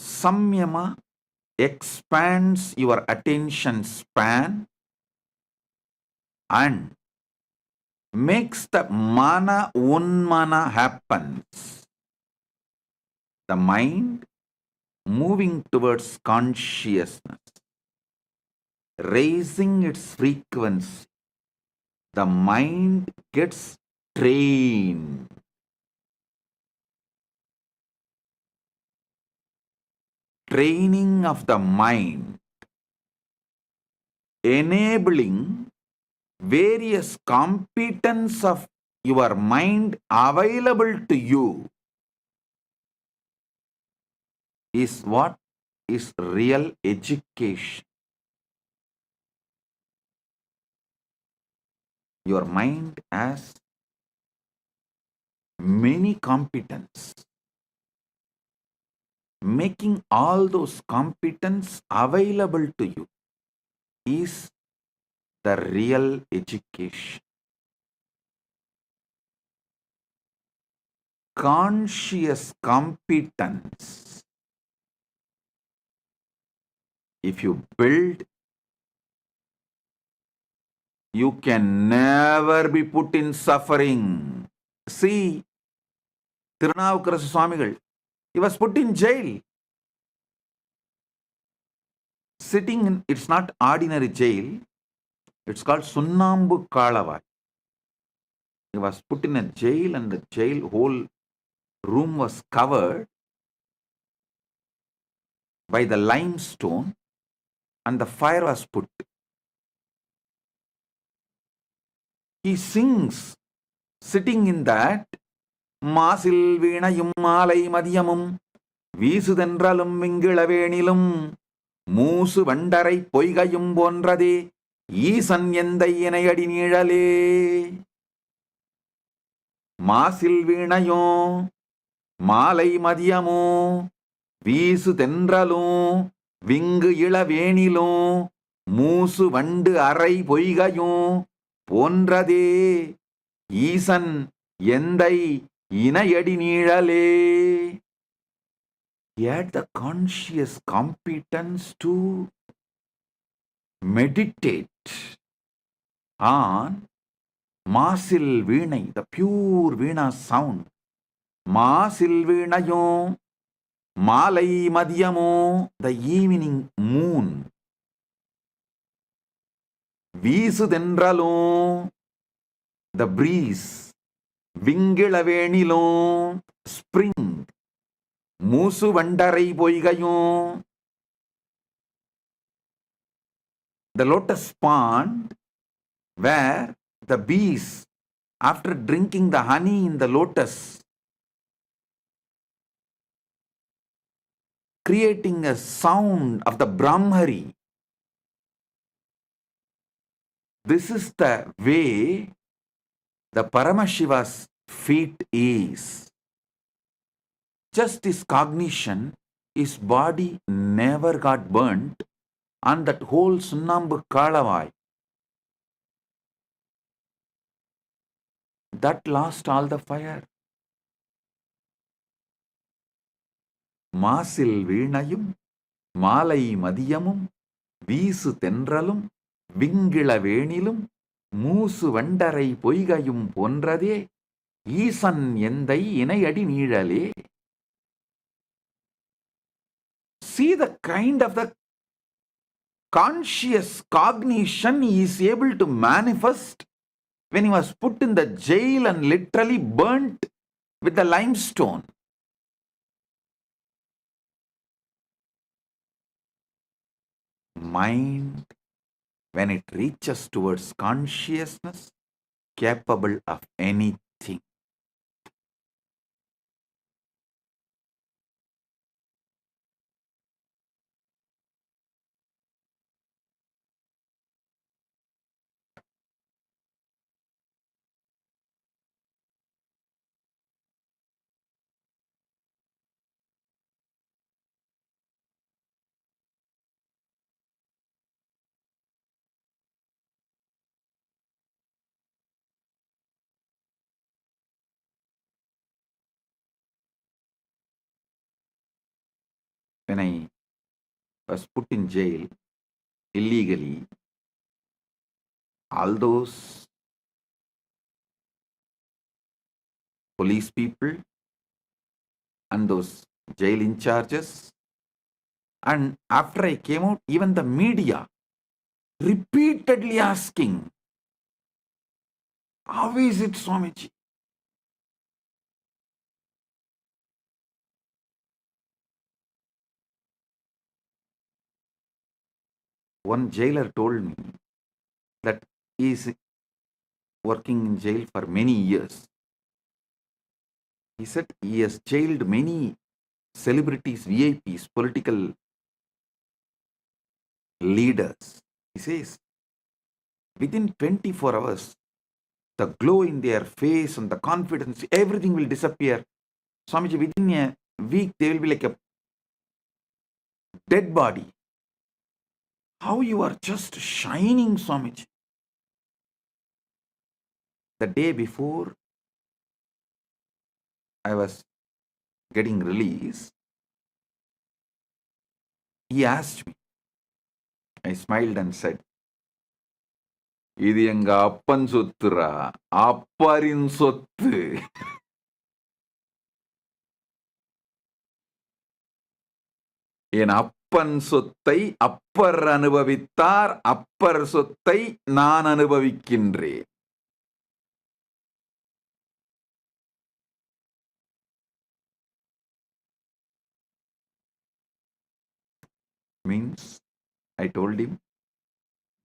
Samyama expands your attention span and makes the mana unmana happens. The mind moving towards consciousness, raising its frequency. The mind gets trained. Training of the mind, enabling various competence of your mind available to you is what is real education. Your mind has many competence. Making all those competence available to you is the real education. Conscious competence. If you build, you can never be put in suffering. See, Tirunavukarasa Swamigal, he was put in jail. Sitting in, it's not ordinary jail, it's called Sunnambu Kalavai. He was put in a jail and the jail whole room was covered by the limestone and the fire was put. He sings, sitting in that, Masil Veenayum Malai Madhyamum, Visudhendralum Vingilavenilum, Moosu Vandarai Poigayum Bonrade, Eesan Yendai Enayadi Nizhale. Masil Veenayum Malai Madhyamum, Visudhendralum Vingilavenilum, Moosu Vandu Arai Poigayum Bonrade, Eesan Yendai Inayadi Nizhale. He had the conscious competence to meditate on Masil Veenai, the pure Veena sound. Masil Veenayo, Malai Madhyamo, the evening moon. வீசுதென்றலும், the breeze, விங்கிளவேணிலும், spring, மூசு வண்டரை பொய்கையும், the lotus pond, where the bees, after drinking the honey in the lotus, creating a sound of the Brahmari. This is the way the Paramashiva's feet is. Just his cognition, his body never got burnt on that whole Sunnambu Kalavai. That lost all the fire. மாசில் வீணையும் மாலை மதியமும் வீசு தென்றலும் விங்கிள வேணிலும் மூசு வண்டரை பொய்கையும் போன்றதே ஈசன் எந்தை இணையடி நீழலே. See the kind of the conscious cognition he is able to manifest when he was put in the jail and literally burnt with the limestone. Mind, when it reaches towards consciousness, capable of anything. When I was put in jail illegally, all those police people and those jail in charges, and after I came out, even the media repeatedly asking, how is it, Swamiji? One jailer told me that he is working in jail for many years. He said he has jailed many celebrities, VIPs, political leaders. He says, within 24 hours, the glow in their face and the confidence, everything will disappear. Swamiji, within a week, they will be like a dead body. How you are just shining, Swamiji. The day before I was getting released, he asked me. I smiled and said, இது எங்க அப்பன் சொத்துரா, அப்பரின் சொத்து. என் அப்பன் சொத்தை அப்பர் அனுபவித்தார், அப்பர் சொத்தை நான் அனுபவிக்கின்றேன். Means, I told him,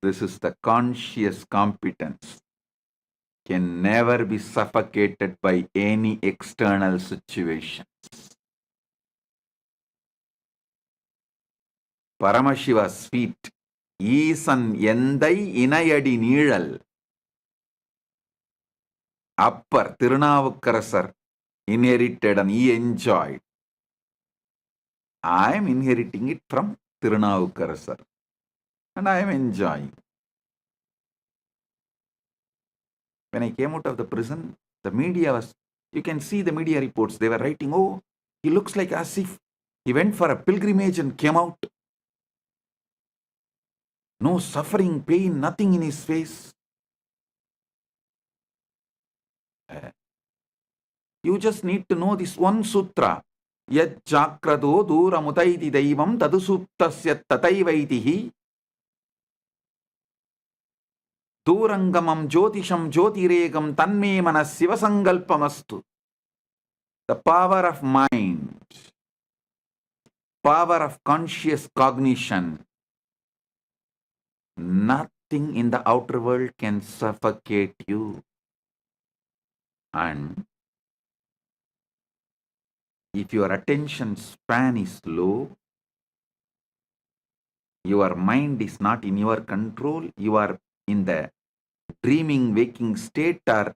this is the conscious competence, can never be suffocated by any external situations. Paramashiva's feet, ஈசன் எந்தை இணையடி நீழல். Upper Tirunavukkarasar inherited and he enjoyed. I am inheriting it from Tirunavukkarasar and I am enjoying. When I came out of the prison, the media was, you can see the media reports, they were writing, oh, he looks like as if he went for a pilgrimage and came out. No suffering, pain, nothing in his face. You just need to know this one sutra. Yad chakrado duramutaiti daivam tadusuptasya tataivaitihi. Turangamam Jyotisham Jyotiregam Tanme Manas Sivasangalpamastu. The power of mind, power of conscious cognition. Nothing in the outer world can suffocate you. And if your attention span is low, your mind is not in your control, you are in the dreaming waking state or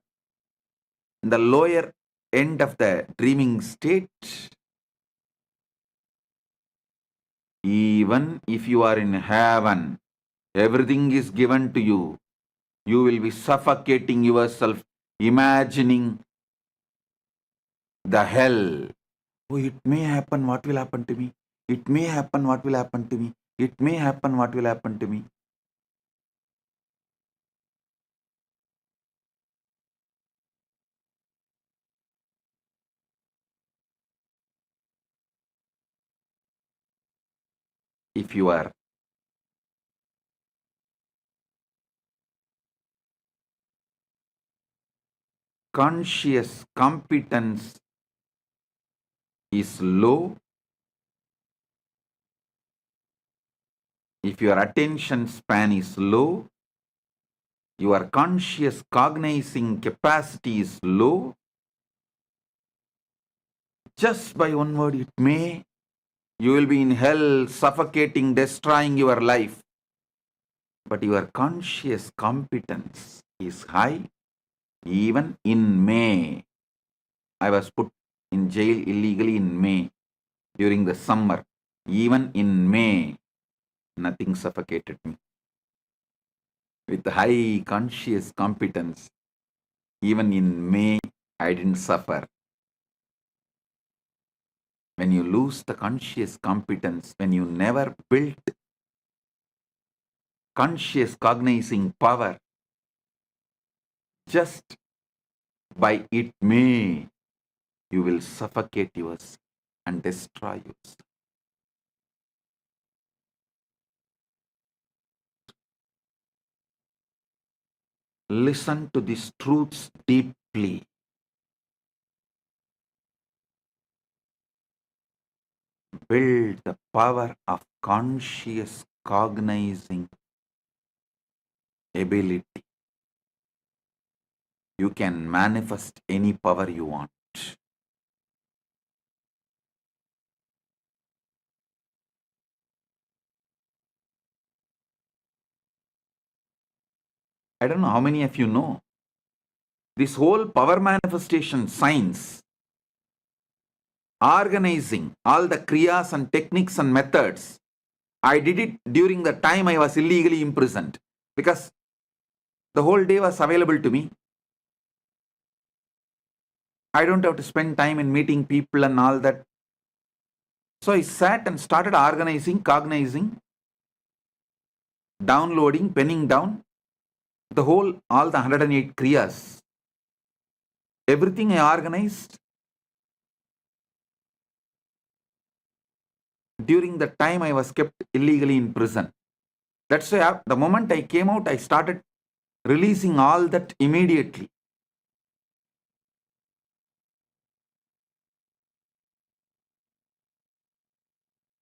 in the lower end of the dreaming state, even if you are in heaven, everything is given to you, you will be suffocating yourself, imagining the hell. Oh, it may happen, what will happen to me? It may happen, what will happen to me? It may happen, what will happen to me? If your conscious competence is low, if your attention span is low, your conscious cognizing capacity is low, just by one word, it may, you will be in hell, suffocating, destroying your life. But your conscious competence is high, even in May. I was put in jail illegally in May during the summer. Even in May, nothing suffocated me. With high conscious competence, even in May, I didn't suffer. When you lose the conscious competence, when you never built conscious cognizing power, just by it may, you will suffocate yourself and destroy yourself. Listen to these truths deeply. Build the power of conscious cognizing ability. You can manifest any power you want. I don't know how many of you know. This whole power manifestation science, organizing all the kriyas and techniques and methods, I did it during the time I was illegally imprisoned because the whole day was available to me. I don't have to spend time in meeting people and all that. So I sat and started organizing, cognizing, downloading, penning down all the 108 kriyas. Everything I organized during the time I was kept illegally in prison. That's why the moment I came out, I started releasing all that immediately.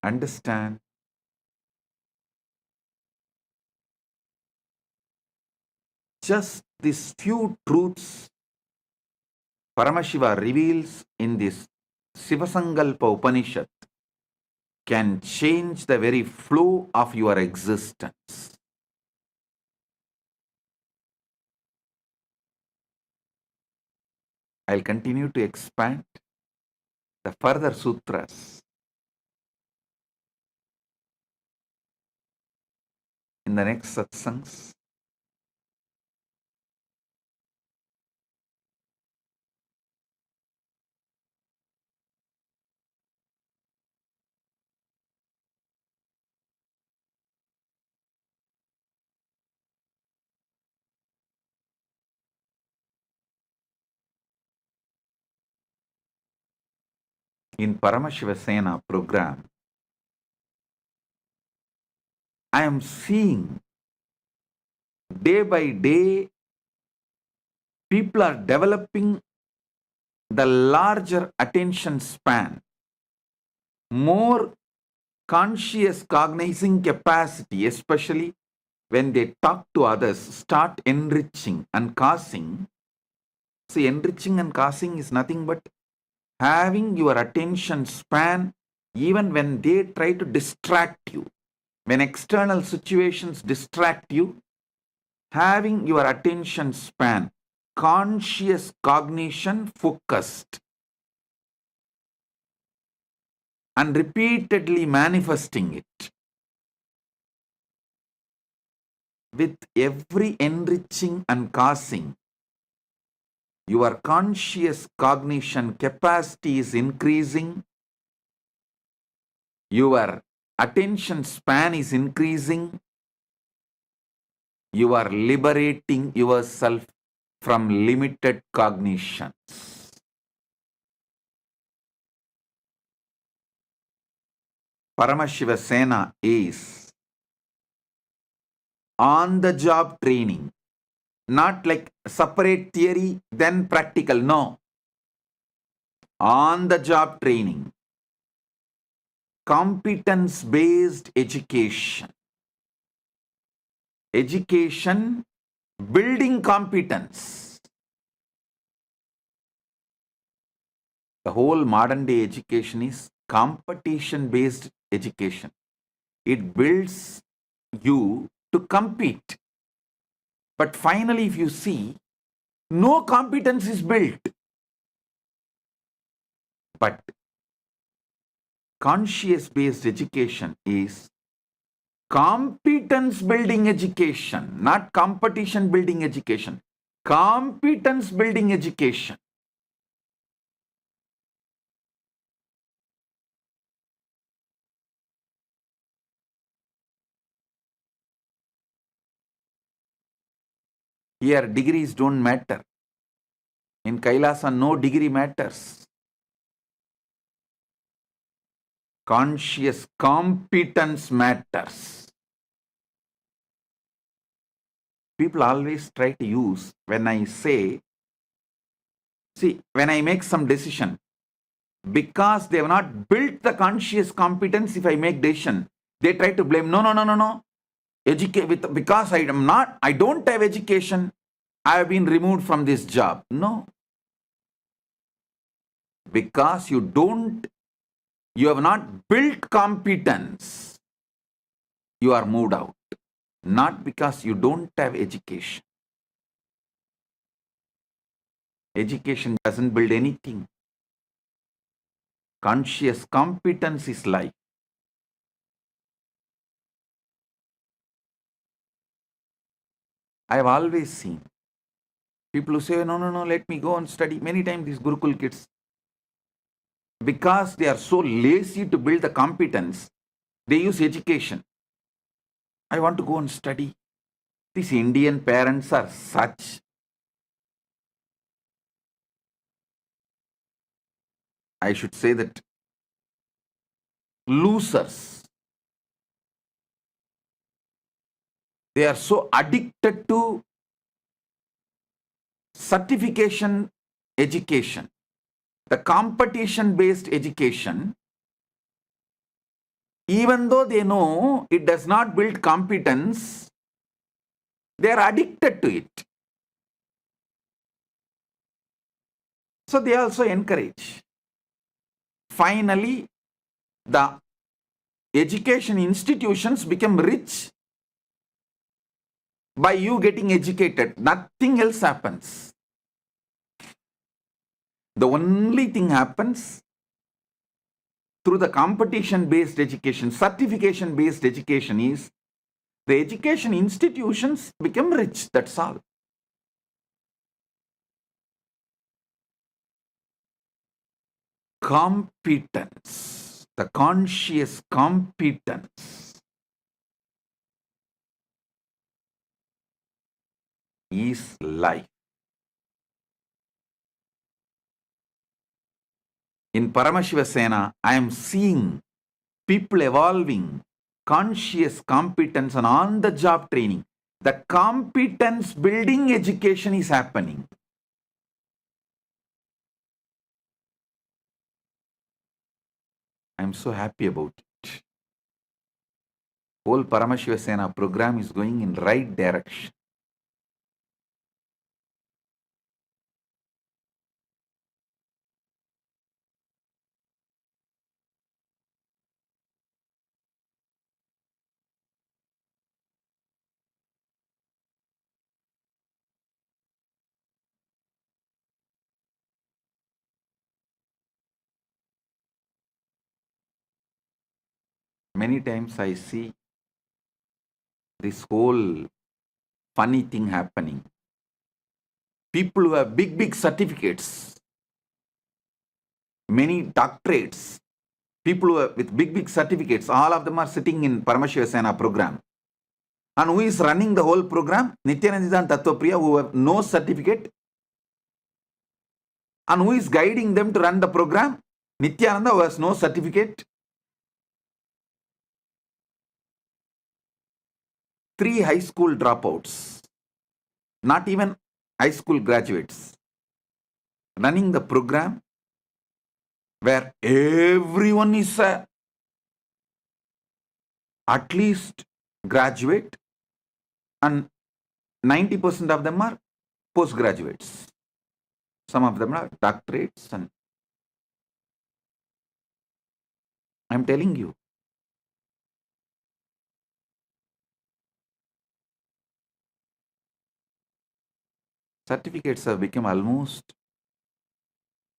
Understand? Just these few truths Paramashiva reveals in this Sivasangalpa Upanishad can change the very flow of your existence. I'll continue to expand the further sutras in the next satsangs. In Paramashiva Sena program, I am seeing day by day, people are developing the larger attention span, more conscious cognizing capacity, especially when they talk to others, start enriching and causing. See, enriching and causing is nothing but having your attention span even when they try to distract you. When external situations distract you, having your attention span, conscious cognition focused, and repeatedly manifesting it. With every enriching and causing, your conscious cognition capacity is increasing, your attention span is increasing, you are liberating yourself from limited cognitions. Paramashiva Sena is on the job training, not like separate theory, then practical. No. On the job training, competence based education. Education building competence. The whole modern day education is competition based education. It builds you to compete. But finally, if you see, no competence is built. But conscious based education is competence building education, not competition building education. Competence building education. Here, degrees don't matter. In Kailasa, no degree matters. Conscious competence matters. People always try to use, when I say, see, when I make some decision, because they have not built the conscious competence, if I make decision, they try to blame, no. Because I don't have education, I have been removed from this job. No. Because you have not built competence, you are moved out. Not because you don't have education. Education doesn't build anything. Conscious competence is life. I have always seen people who say, no, let me go and study. Many times these Gurukul kids, because they are so lazy to build the competence, they use education. I want to go and study. These Indian parents are such. I should say that losers. They are so addicted to certification education, the competition based education, even though they know it does not build competence, they are addicted to it. So they also encourage. Finally, the education institutions become rich by you getting educated. Nothing else happens. The only thing happens through the competition based education, certification based education is the education institutions become rich. That's all. Competence, the conscious competence is life. In Paramashiva Sena, I am seeing people evolving conscious competence and on the job training. The competence building education is happening. I'm so happy about it. Whole Paramashiva Sena program is going in right direction. Many times I see this whole funny thing happening. People who have big certificates, many doctorates, people who are with big certificates, all of them are sitting in Paramashiva Sena program. And who is running the whole program? Nithyananda and Tattvapriya, who have no certificate. And who is guiding them to run the program? Nithyananda, who has no certificate. 3 high school dropouts, not even high school graduates, running the program where everyone is at least graduate and 90% of them are postgraduates. Some of them are doctorates, and I'm telling you, certificates have become almost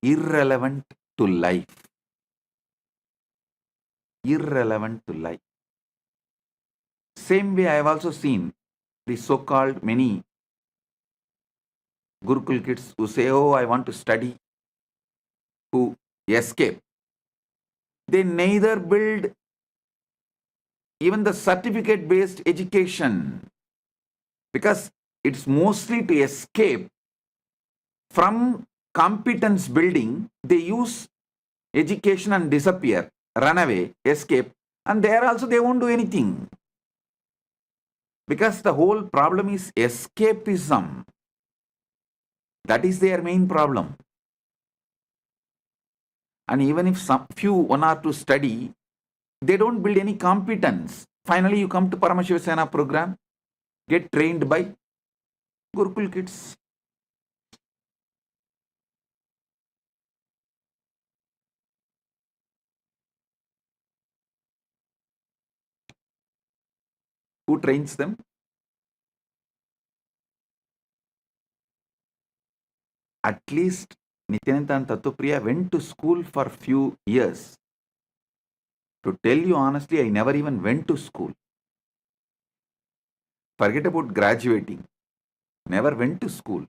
irrelevant to life. Irrelevant to life. Same way I have also seen the so-called many Gurukul kids who say, oh, I want to study, who escape. They neither build even the certificate-based education, because it's mostly to escape from competence building. They use education and disappear, run away, escape, and there also they won't do anything. Because the whole problem is escapism. That is their main problem. And even if some few, 1 or 2 study, they don't build any competence. Finally, you come to Paramashiva Sena program, get trained by Gurukul kids. Who trains them? At least Nithyananda and Tattvapriya went to school for few years. To tell you honestly, I never even went to school. Forget about graduating. Never went to school.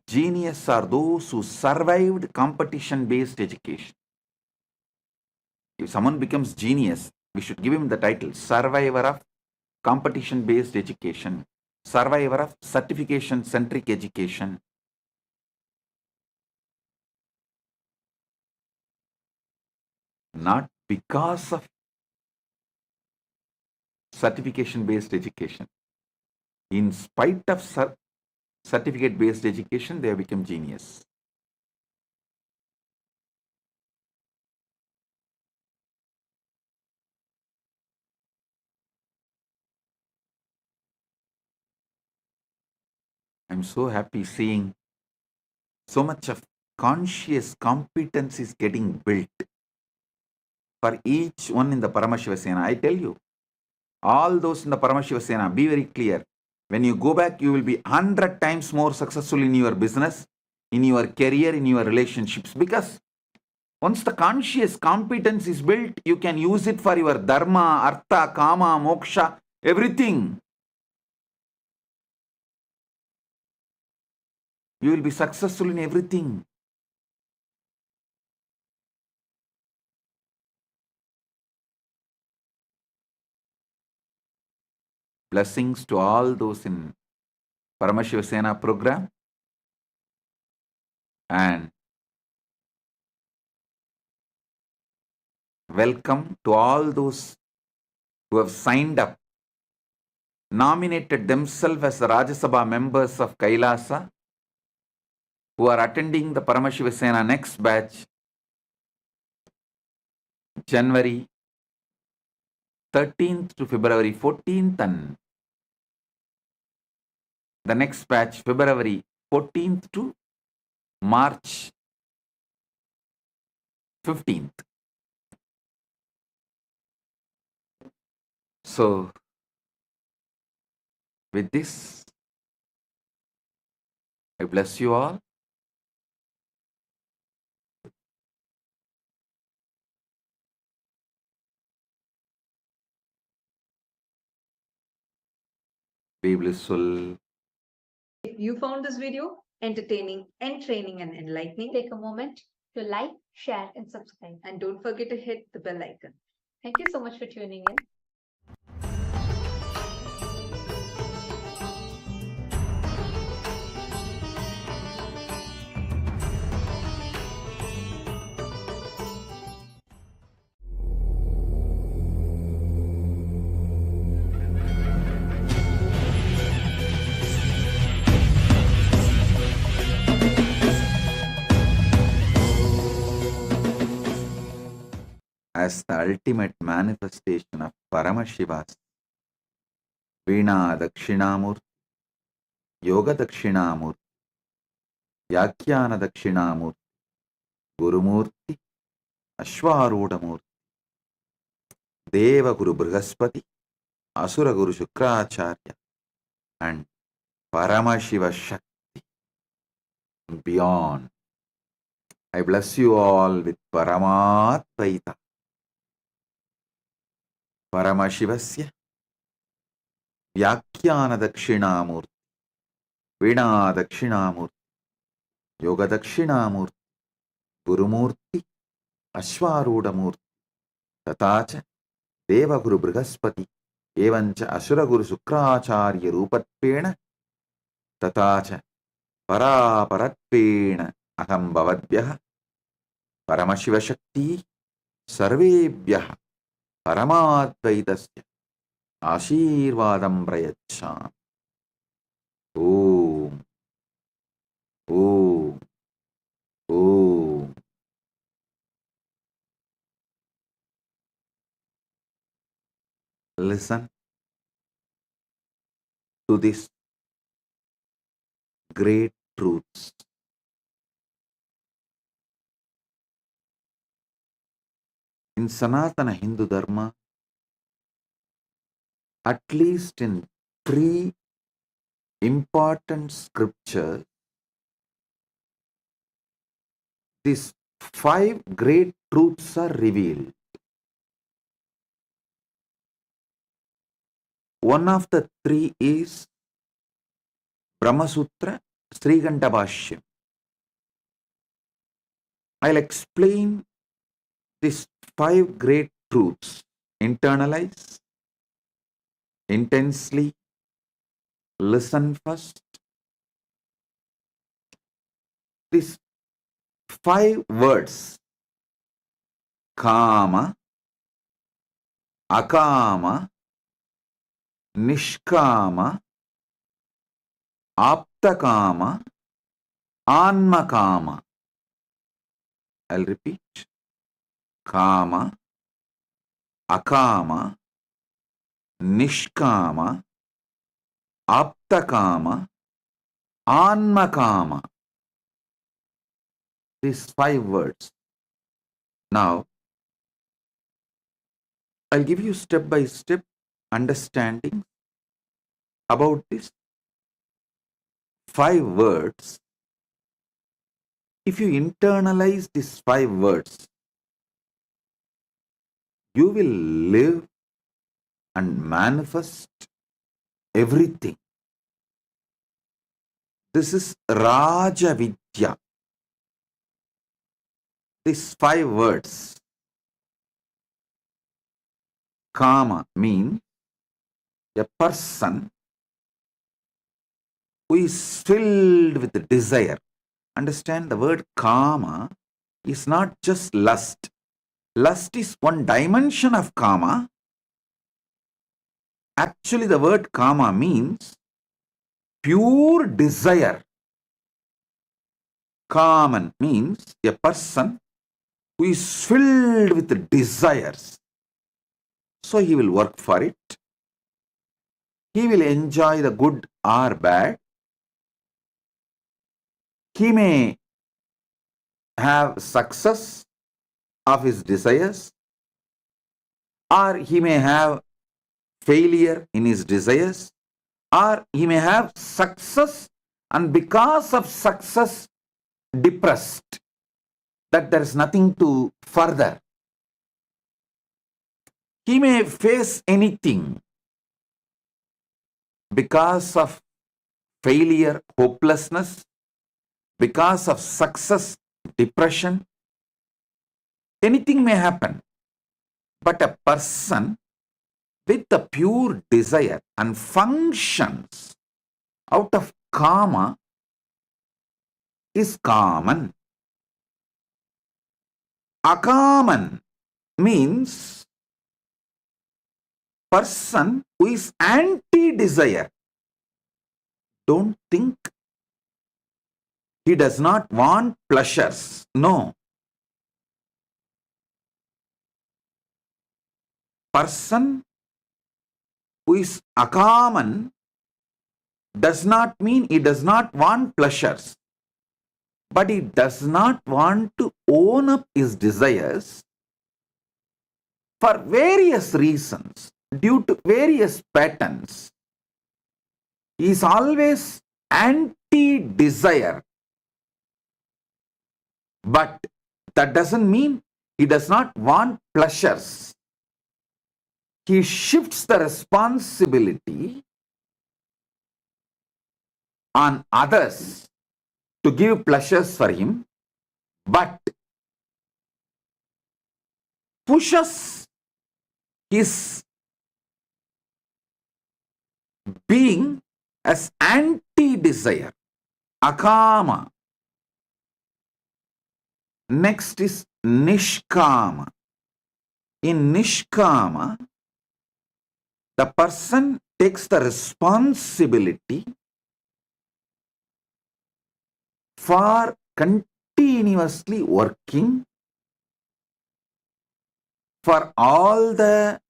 Genius are those who survived competition-based education. If someone becomes genius, we should give him the title survivor of competition-based education, survivor of certification-centric education. Not because of certification-based education. In spite of certificate-based education, they have become genius. I'm so happy seeing so much of conscious competence is getting built for each one in the Paramashiva Sena. I tell you, all those in the Paramashiva Sena, be very clear. When you go back, you will be 100 times more successful in your business, in your career, in your relationships. Because once the conscious competence is built, you can use it for your dharma, artha, kama, moksha, everything. You will be successful in everything. Blessings to all those in Paramashiva Sena program. And welcome to all those who have signed up, nominated themselves as the Rajya Sabha members of Kailasa, who are attending the Paramashivasena next batch, January 13th to February 14th, and the next batch, February 14th to March 15th. So, with this, I bless you all. Be blissful. If you found this video entertaining, entraining, and enlightening, take a moment to like, share, and subscribe. And don't forget to hit the bell icon. Thank you so much for tuning in. As the ultimate manifestation of Paramashivas, Veena Dakshinamurti, Yoga Dakshinamurti, Vyakhyana Dakshinamurti, Gurumurti, Ashwarudamurti, Deva Guru Brihaspati, Asura Guru Shukracharya, and Paramashiva Shakti beyond. I bless you all with Paramatvaita. Paramashivasya Vyakhyana Dakshinamurti, Veena Dakshinamurti, Yoga Dakshinamurti, Gurumurti, Ashwarudamurti, Tatacha Deva Guru Brihaspati, Evancha Asura Guru Shukracharya Rupatpena, Tatacha Paraparatpena Aham Bhavadvyah, Paramashiva Shakti, Sarvebhyah, Paramadvaitasya, Ashirvadam Prayacham. Om, Om, Om. Listen to these great truths. In Sanatana Hindu Dharma, at least in 3 important scriptures, these 5 great truths are revealed. One of the 3 is Brahmasutra Sriganta Bhashyam. I'll explain these 5 great truths. Internalize, intensely, listen first. These 5 words, Kama, Akama, Nishkama, Aptakama, Anmakama. I'll repeat. Kama, Akama, Nishkama, Aptakama, Anmakama. These 5 words. Now, I'll give you step by step understanding about these 5 words. If you internalize these 5 words, you will live and manifest everything. This is Raja Vidya. These 5 words. Kama means a person who is filled with desire. Understand, the word Kama is not just lust. Lust is one dimension of kama. Actually, the word kama means pure desire. Kaman means a person who is filled with desires. So he will work for it. He will enjoy the good or bad. He may have success of his desires, or he may have failure in his desires, or he may have success and because of success depressed, that there is nothing to further. He may face anything because of failure, hopelessness, because of success, depression. Anything may happen. But a person with a pure desire and functions out of kama is kaman. Akaman means person who is anti-desire. Don't think he does not want pleasures. No. Person who is akaman does not mean he does not want pleasures, but he does not want to own up his desires for various reasons, due to various patterns. He is always anti-desire. But that doesn't mean he does not want pleasures. He shifts the responsibility on others to give pleasures for him, but pushes his being as anti-desire, akama. Next is nishkama. In nishkama, the person takes the responsibility for continuously working for all the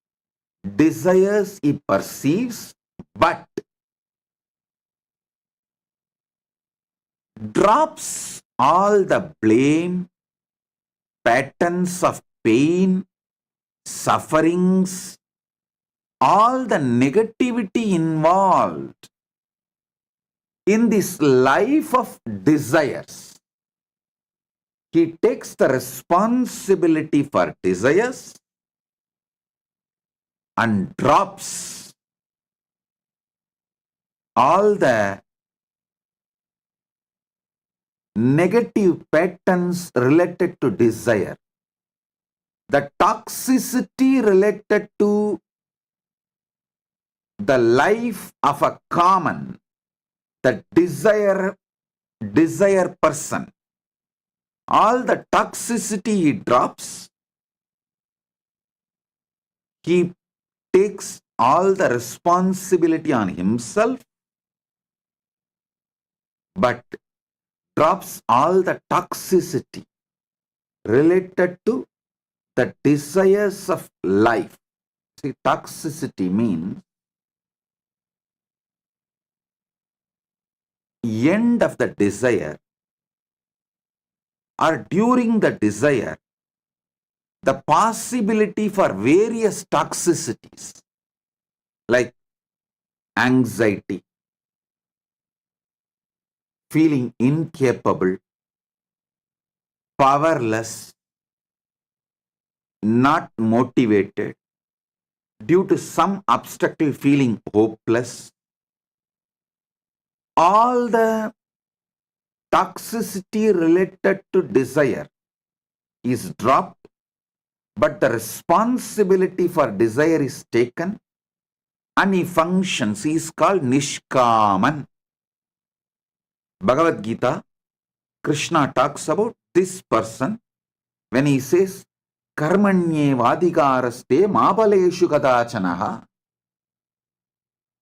desires he perceives, but drops all the blame, patterns of pain, sufferings, all the negativity involved in this life of desires. He takes the responsibility for desires and drops all the negative patterns related to desire, the toxicity related to the life of a common, the desire person. All the toxicity he drops, he takes all the responsibility on himself, but drops all the toxicity related to the desires of life. See, toxicity means end of the desire or during the desire, the possibility for various toxicities like anxiety, feeling incapable, powerless, not motivated, due to some obstacle feeling hopeless. All the toxicity related to desire is dropped, but the responsibility for desire is taken and he functions. He is called Nishkaman. Bhagavad Gita, Krishna talks about this person when he says Karmanyevadhikaraste mabaleshu kadachanaha.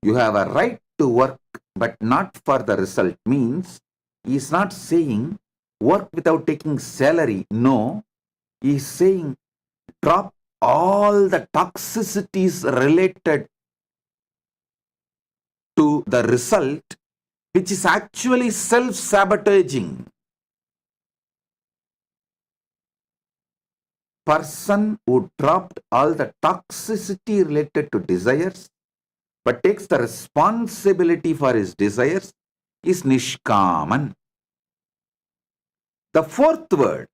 You have a right to work, but not for the result. Means he is not saying work without taking salary. No, he is saying drop all the toxicities related to the result, which is actually self-sabotaging. Person who dropped all the toxicity related to desires but takes the responsibility for his desires is nishkaman. The fourth word,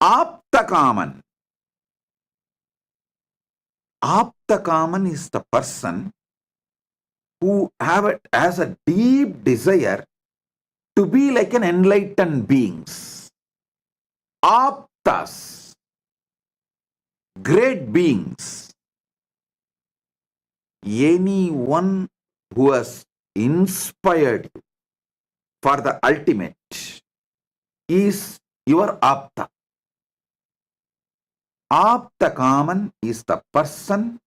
aptakaman. Aptakaman is the person who has a deep desire to be like an enlightened beings. Aptas, great beings. Anyone who has inspired you for the ultimate is your apta. Aptakaman is the person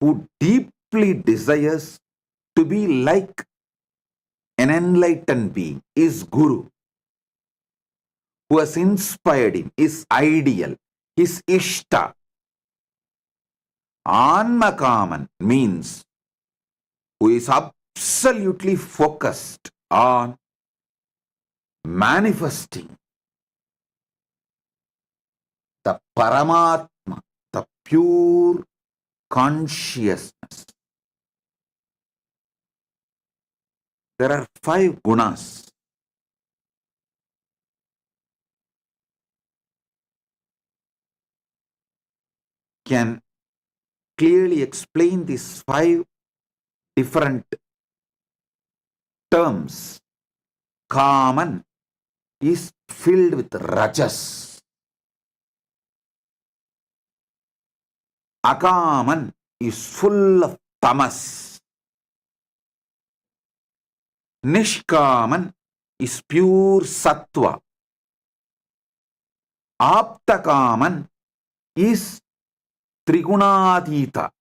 who deeply desires to be like an enlightened being, is Guru, who has inspired him, is ideal, is Ishta. Anmakaman means who is absolutely focused on manifesting the Paramatma, the pure consciousness. There are 5 gunas. Can clearly explain these 5 different terms. Kaman is filled with rajas. Akaman is full of tamas. Nishkaman is pure sattva. Aptakaman is trigunadita.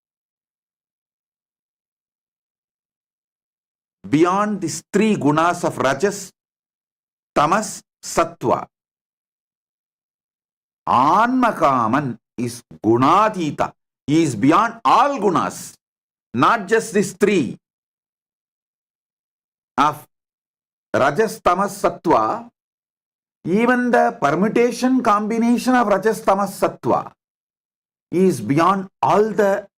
Beyond these 3 gunas of rajas, tamas, sattva. Anmakaman is gunadita. He is beyond all gunas, not just these 3 of rajas, tamas, sattva. Even the permutation combination of rajas, tamas, sattva is beyond all the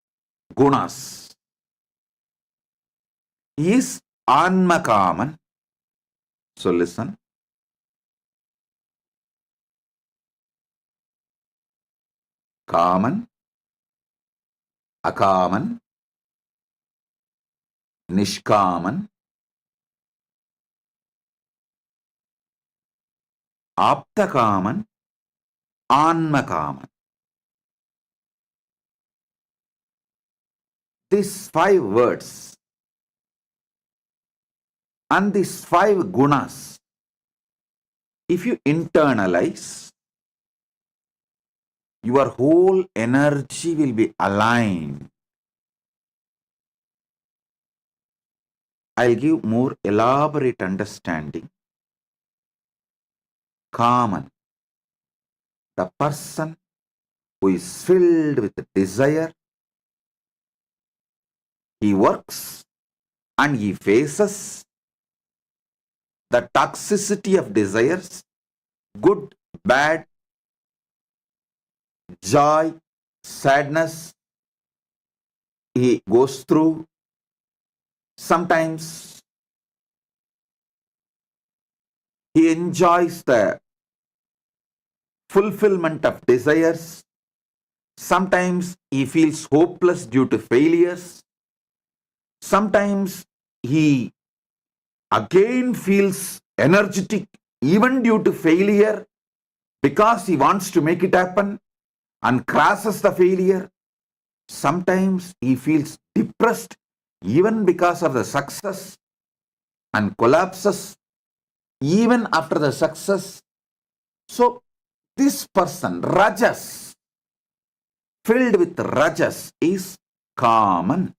gunas. He is Anmakaman. So listen. Kaman, Akaman, Nishkaman, Aptakaman, Anmakaman. These 5 words and these 5 gunas, if you internalize, your whole energy will be aligned. I'll give more elaborate understanding. Kaman, the person who is filled with desire, he works and he faces the toxicity of desires, good, bad, joy, sadness, he goes through. Sometimes he enjoys the fulfillment of desires. Sometimes he feels hopeless due to failures. Sometimes he again feels energetic even due to failure because he wants to make it happen and crashes the failure. Sometimes he feels depressed even because of the success and collapses even after the success. So This person, Rajas, filled with Rajas, is Kaman.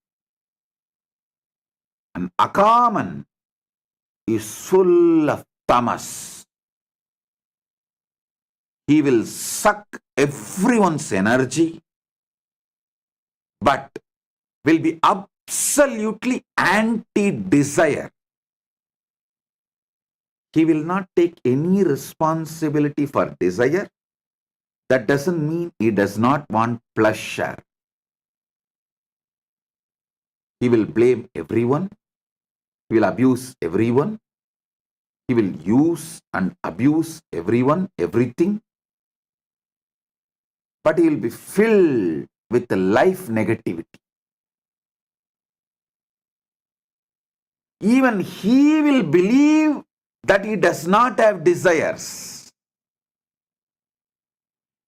And Akaman is full of Tamas. He will suck everyone's energy, but will be absolutely anti-desire. He will not take any responsibility for desire. That doesn't mean he does not want pleasure. He will blame everyone. He will abuse everyone. He will use and abuse everyone, everything. But he will be filled with life negativity. Even he will believe that he does not have desires.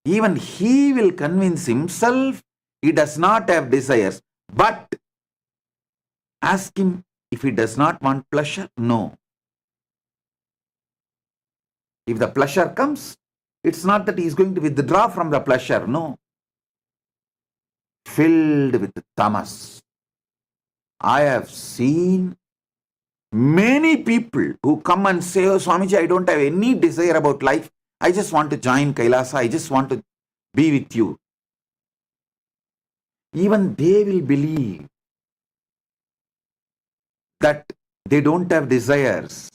Even he will convince himself he does not have desires. But ask him if he does not want pleasure. No. If the pleasure comes, it's not that he is going to withdraw from the pleasure. No. Filled with tamas. I have seen many people who come and say, oh Swamiji, I don't have any desire about life. I just want to join Kailasa. I just want to be with you. Even they will believe that they don't have desires.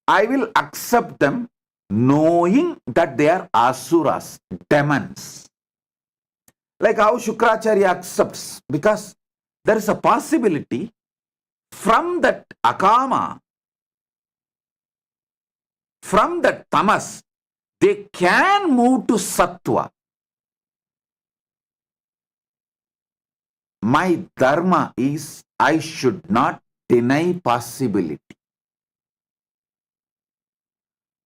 I will accept them knowing that they are asuras, demons. Like how Shukracharya accepts, because there is a possibility from that akama, from that tamas, they can move to sattva. My dharma is I should not deny possibility.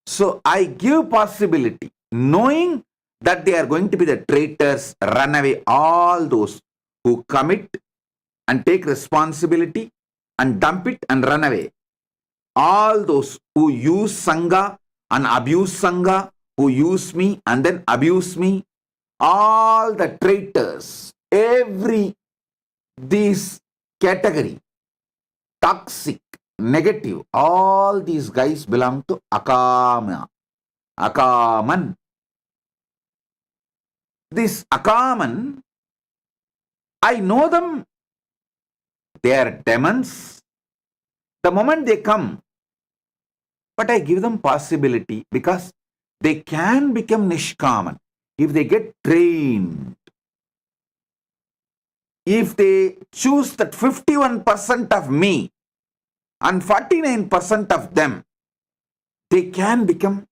So I give possibility, knowing that they are going to be the traitors, run away, all those who commit and take responsibility and dump it and run away. All those who use Sangha and abuse Sangha, who use me and then abuse me, all the traitors, every this category, toxic, negative, all these guys belong to Akama, Akaman. This Akaman, I know them, they are demons. The moment they come, but I give them possibility because they can become Nishkaman if they get trained. If they choose that 51% of me and 49% of them, they can become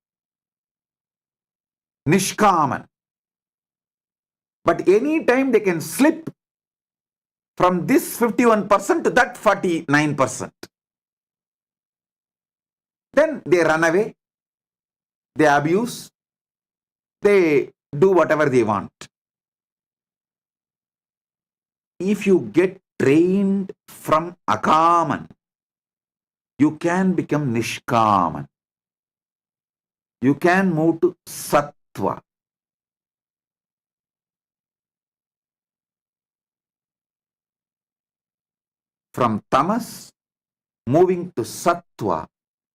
Nishkaman. But any time they can slip from this 51% to that 49%. Then they run away, they abuse, they do whatever they want. If you get trained from Akaman, you can become Nishkaman. You can move to Sattva. From Tamas, moving to Sattva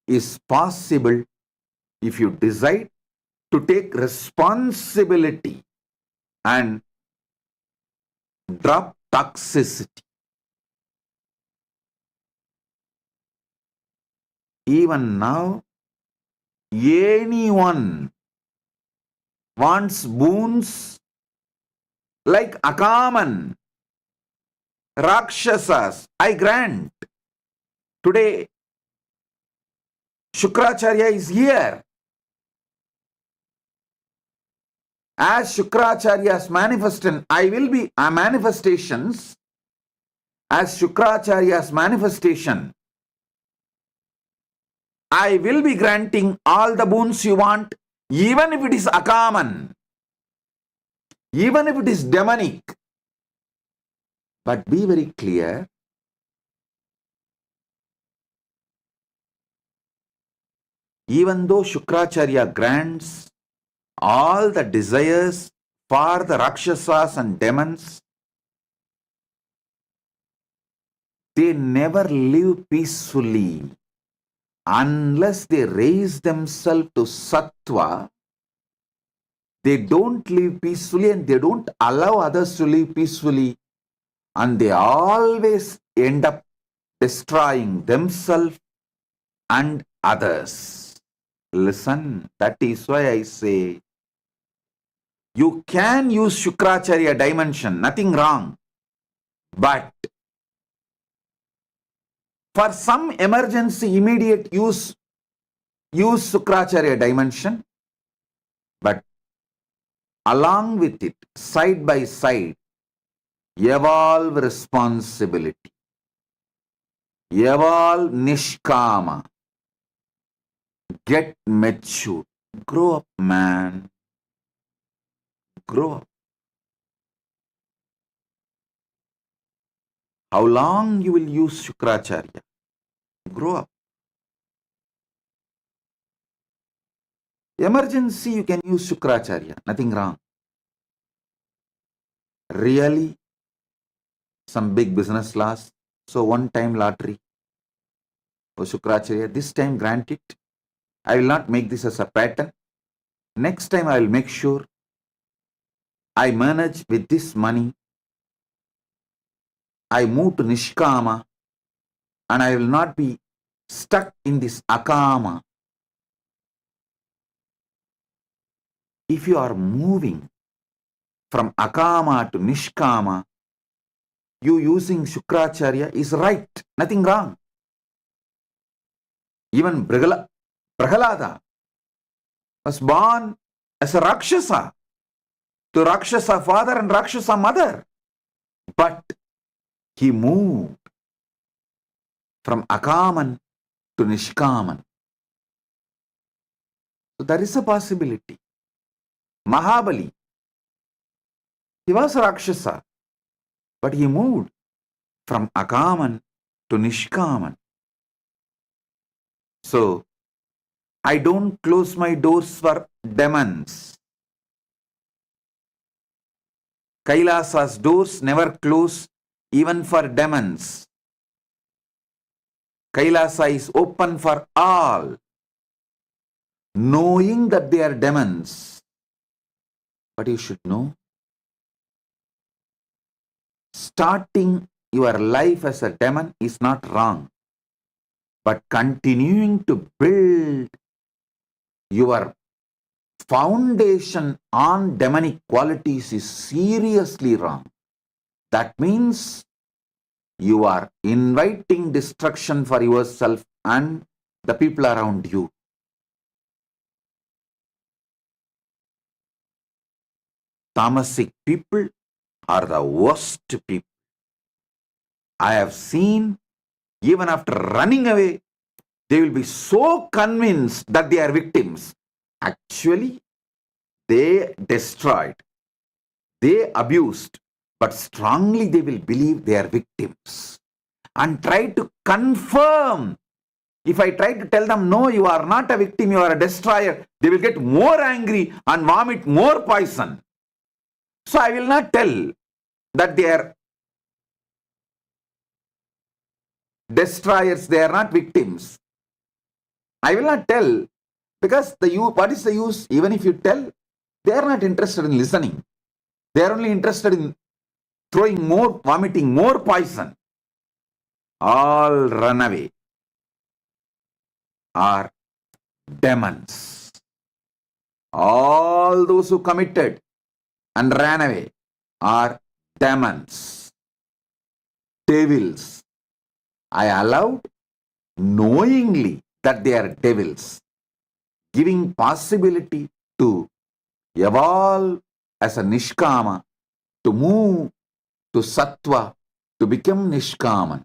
is possible if you decide to take responsibility and drop toxicity. Even now, anyone wants boons like Akaman, Rakshasas, I grant. Today, Shukracharya is here. As Shukracharya's manifestation, I will be a manifestations. As Shukracharya's manifestation, I will be granting all the boons you want, even if it is Akaman, even if it is demonic. But be very clear, Even though Shukracharya grants all the desires for the Rakshasas and demons, they never live peacefully unless they raise themselves to Sattva. They don't live peacefully and they don't allow others to live peacefully, and they always end up destroying themselves and others. Listen, that is why I say you can use Shukracharya dimension, nothing wrong. But for some emergency, immediate use Shukracharya dimension. But along with it, side by side, evolve responsibility, evolve nishkama, get mature, grow up, man, grow up. How long you will use Shukracharya? Grow up. Emergency, you can use Shukracharya, nothing wrong. Really, some big business loss, so one time lottery, oh Shukracharya, this time grant it. I will not make this as a pattern. Next time I will make sure I manage with this money. I move to Nishkama and I will not be stuck in this Akama. If you are moving from Akama to Nishkama, you using Shukracharya is right, nothing wrong. Even Prahalada was born as a Rakshasa, to Rakshasa father and Rakshasa mother. But he moved from Akaman to Nishkaman. So there is a possibility. Mahabali, he was a Rakshasa, but he moved from Akaman to Nishkaman. So I don't close my doors for demons. Kailasa's doors never close even for demons. Kailasa is open for all, knowing that they are demons. But you should know, starting your life as a demon is not wrong, but continuing to build your foundation on demonic qualities is seriously wrong. That means you are inviting destruction for yourself and the people around you. Tamasic people are the worst people. I have seen, even after running away, they will be so convinced that they are victims. Actually, they destroyed, they abused, but strongly they will believe they are victims and try to confirm. If I try to tell them, no, you are not a victim, you are a destroyer, they will get more angry and vomit more poison. So I will not tell that they are destroyers, they are not victims. I will not tell, because what is the use? Even if you tell, they are not interested in listening. They are only interested in throwing more, vomiting more poison. All run away are demons. All those who committed and ran away are demons, devils. I allowed knowingly that they are devils, giving possibility to evolve as a Nishkama, to move to Sattva, to become Nishkaman.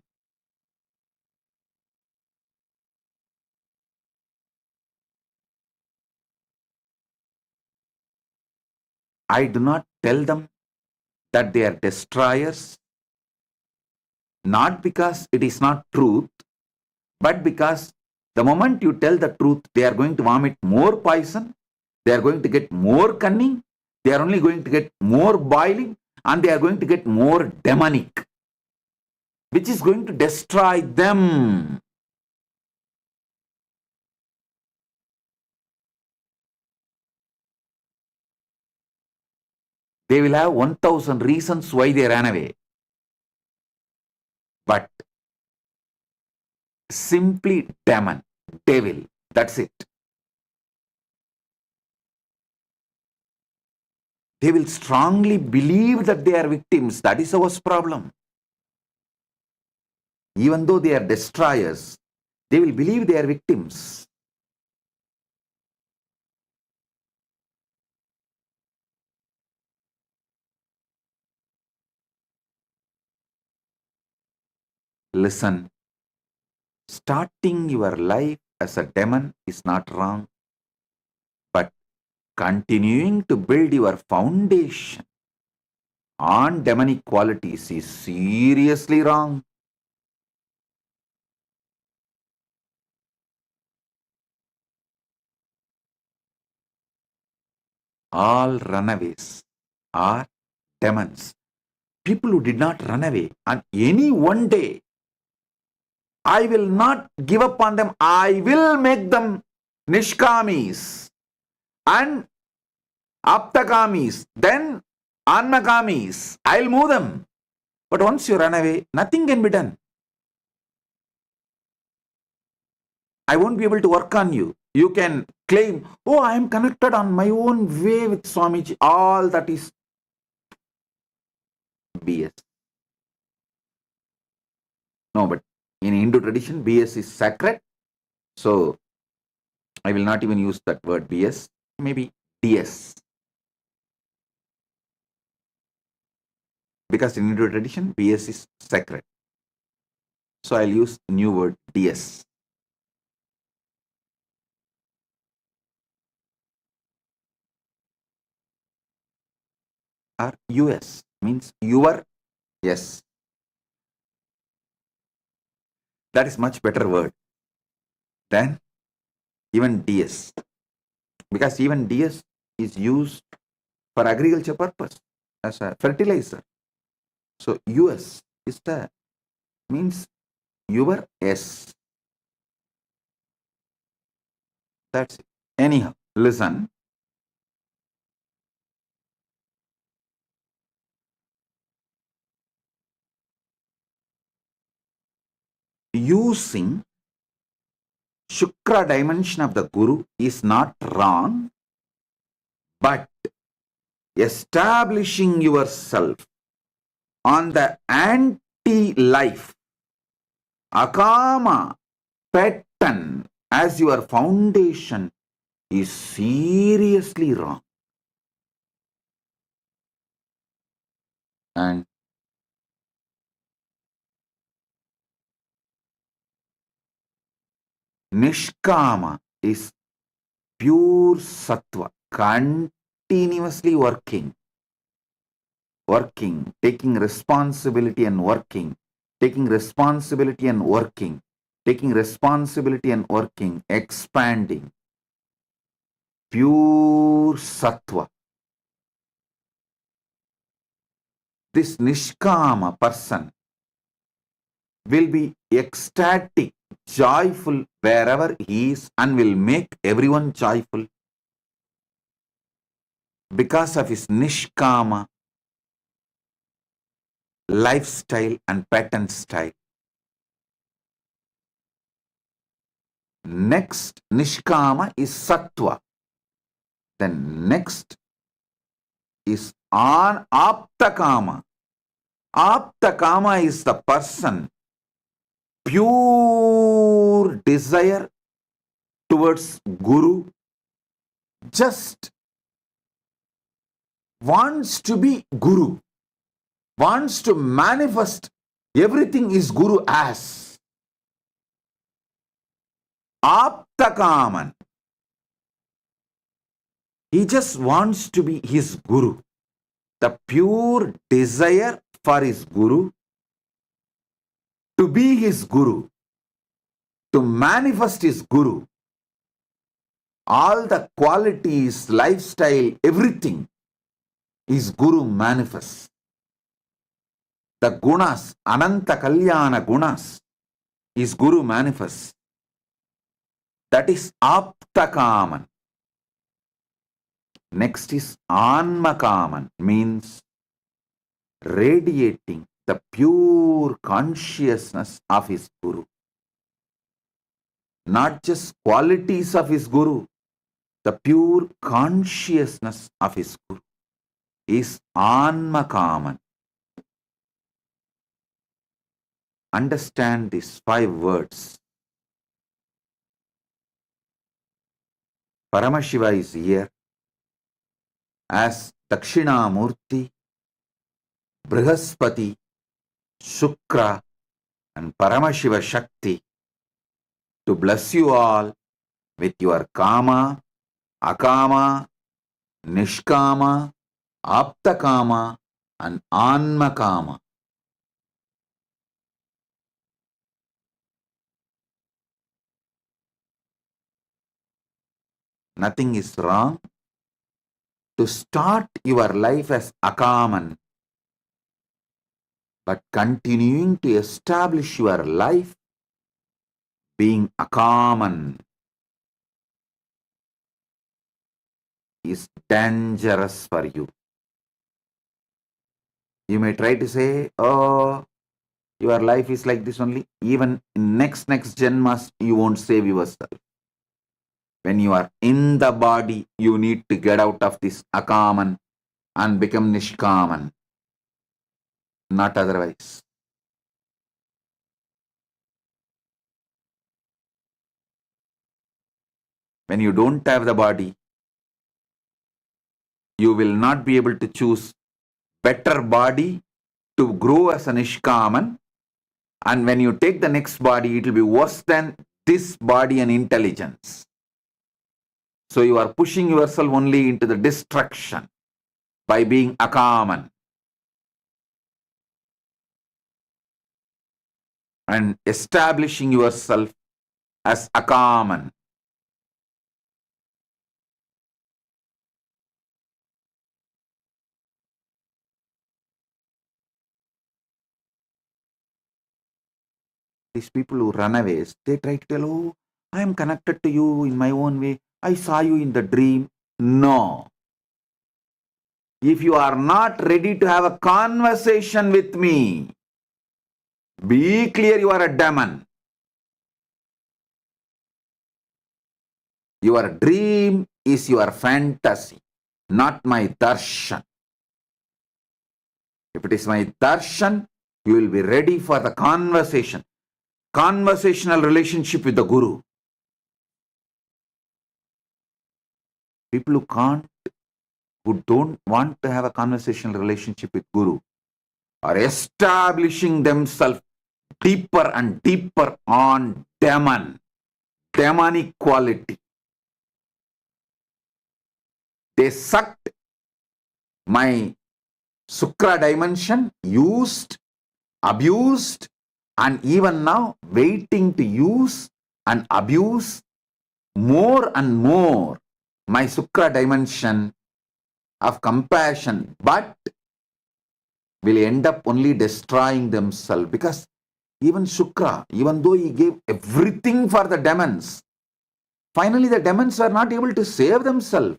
I do not tell them that they are destroyers, not because it is not truth, but because The moment you tell the truth, they are going to vomit more poison, they are going to get more cunning, they are only going to get more boiling, and they are going to get more demonic, which is going to destroy them. They will have 1,000 reasons why they ran away. But simply demon, devil, that's it. They will strongly believe that they are victims. That is our problem. Even though they are destroyers, they will believe they are victims. Listen, starting your life as a demon is not wrong, but continuing to build your foundation on demonic qualities is seriously wrong. All runaways are demons. People who did not run away, and any one day, I will not give up on them. I will make them nishkamis and aptakamis, then annakamis. I'll move them. But once you run away, nothing can be done. I won't be able to work on you. You can claim, oh, I am connected on my own way with Swamiji. All that is BS. No, but in Hindu tradition, BS is sacred. So I will not even use that word BS. Maybe DS. Because in Hindu tradition, BS is sacred. So I'll use new word DS. Or US means your, yes. That is much better word than even DS. Because even DS is used for agriculture purpose as a fertilizer. So US is the means your S. That's it. Anyhow, listen. Using Shukra dimension of the Guru is not wrong, but establishing yourself on the anti-life, akama pattern as your foundation is seriously wrong. And Nishkama is pure sattva, continuously working, taking responsibility and working, taking responsibility and working, taking responsibility and working, expanding. Pure sattva. This Nishkama person will be ecstatic, joyful wherever he is, and will make everyone joyful because of his Nishkama lifestyle and pattern style. Next Nishkama is Sattva. Then next is Aptakama. Aptakama is the person pure desire towards Guru, just wants to be Guru, wants to manifest everything is Guru as. Aptakaman. He just wants to be his Guru. The pure desire for his Guru, to be his Guru. to manifest his Guru. All the qualities, lifestyle, everything is Guru manifests. The gunas, Ananta Kalyana gunas, is Guru manifests. That is Aptakaman. Next is Anmakaman, means radiating the pure consciousness of his Guru. Not just qualities of his Guru, the pure consciousness of his Guru is Anmakaman. Understand these 5 words. Paramashiva is here as Dakshinamurti, Brihaspati, Shukra, and Paramashiva Shakti to bless you all with your Kama, Akama, Nishkama, Aptakama, and Anmakama. Nothing is wrong to start your life as Akaman, but continuing to establish your life being Akaman is dangerous for you. You may try to say, oh, your life is like this only. Even in next Janmas, you won't save yourself. When you are in the body, you need to get out of this Akaman and become Nishkaman. Not otherwise. When you don't have the body, you will not be able to choose better body to grow as a Nishkaman. And when you take the next body, it will be worse than this body and intelligence. So you are pushing yourself only into the destruction by being Akaman. And establishing yourself as Akaman. These people who run away, they try to tell, oh, I am connected to you in my own way. I saw you in the dream. No. If you are not ready to have a conversation with me, be clear you are a demon. Your dream is your fantasy, not my darshan. If it is my darshan, you will be ready for the conversation. Conversational relationship with the Guru. People who don't want to have a conversational relationship with Guru are establishing themselves deeper and deeper on demonic quality. They sucked my Sukra dimension, used, abused, and even now waiting to use and abuse more and more my Sukra dimension of compassion, but will end up only destroying themselves. Because even Shukra, even though he gave everything for the demons, finally the demons are not able to save themselves.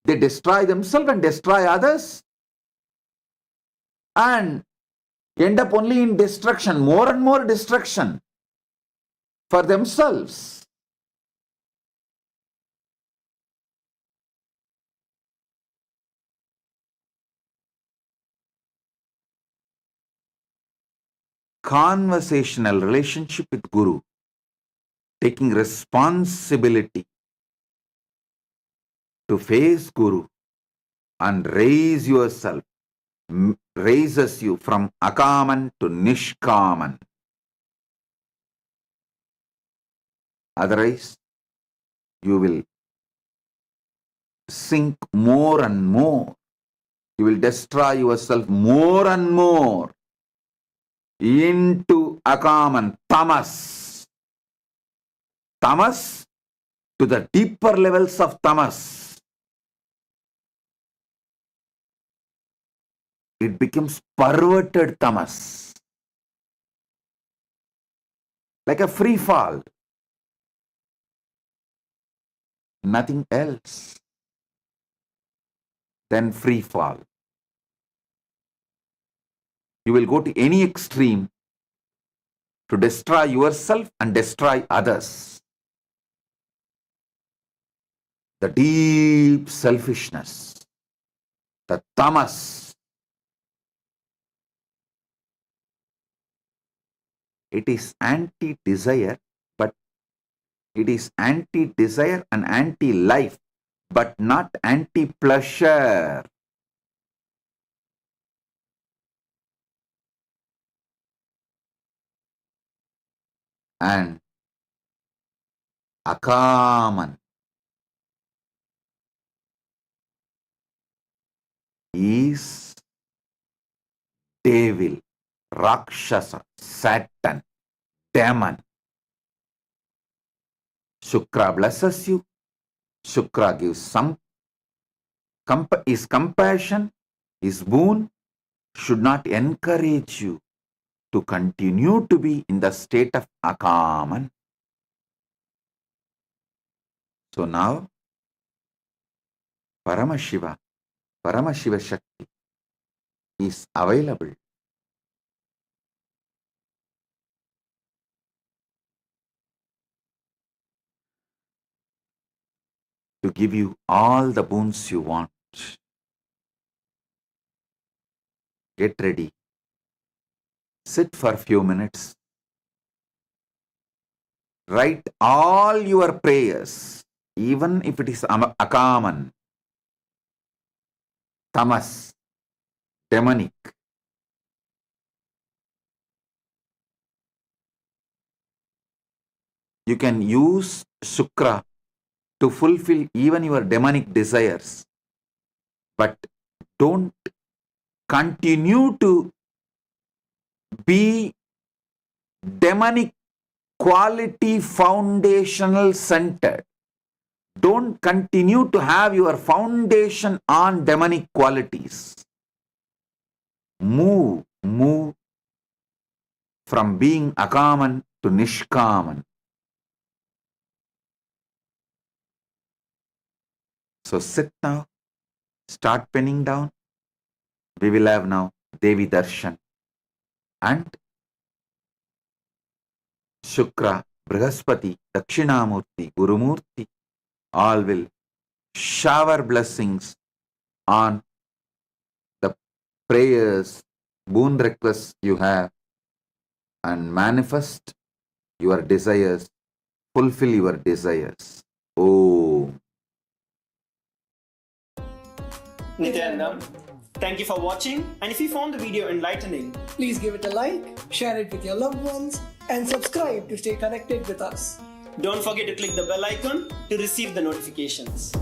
They destroy themselves and destroy others and end up only in destruction, more and more destruction for themselves. Conversational relationship with Guru, taking responsibility to face Guru and raise yourself, raises you from Akaman to Nishkaman. Otherwise, you will sink more and more. You will destroy yourself more and more into Akaman, Tamas. tamas to the deeper levels of tamas, it becomes perverted tamas, like a free fall, nothing else than free fall. You will go to any extreme to destroy yourself and destroy others. The deep selfishness, the tamas, it is anti-desire, but it is anti-desire and anti-life, but not anti-pleasure. And akaman is devil, rakshasa, Satan, demon. Shukra blesses you. Shukra gives some his compassion, his boon should not encourage you to continue to be in the state of akaman. So now, Paramashiva Shakti is available to give you all the boons you want. Get ready. Sit for a few minutes. Write all your prayers, even if it is akaman, tamas, demonic. You can use Shukra to fulfill even your demonic desires, but don't continue to be demonic quality foundational centered. Don't continue to have your foundation on demonic qualities. Move from being akaman to nishkaman. So sit now, start penning down. We will have now Devi Darshan and Shukra, Brihaspati, Dakshinamurti, Gurumurti, all will shower blessings on the prayers, boon requests you have and manifest your desires, fulfill your desires. Oh. Nithyananda, thank you for watching, and if you found the video enlightening, please give it a like, share it with your loved ones, and subscribe to stay connected with us. don't forget to click the bell icon to receive the notifications.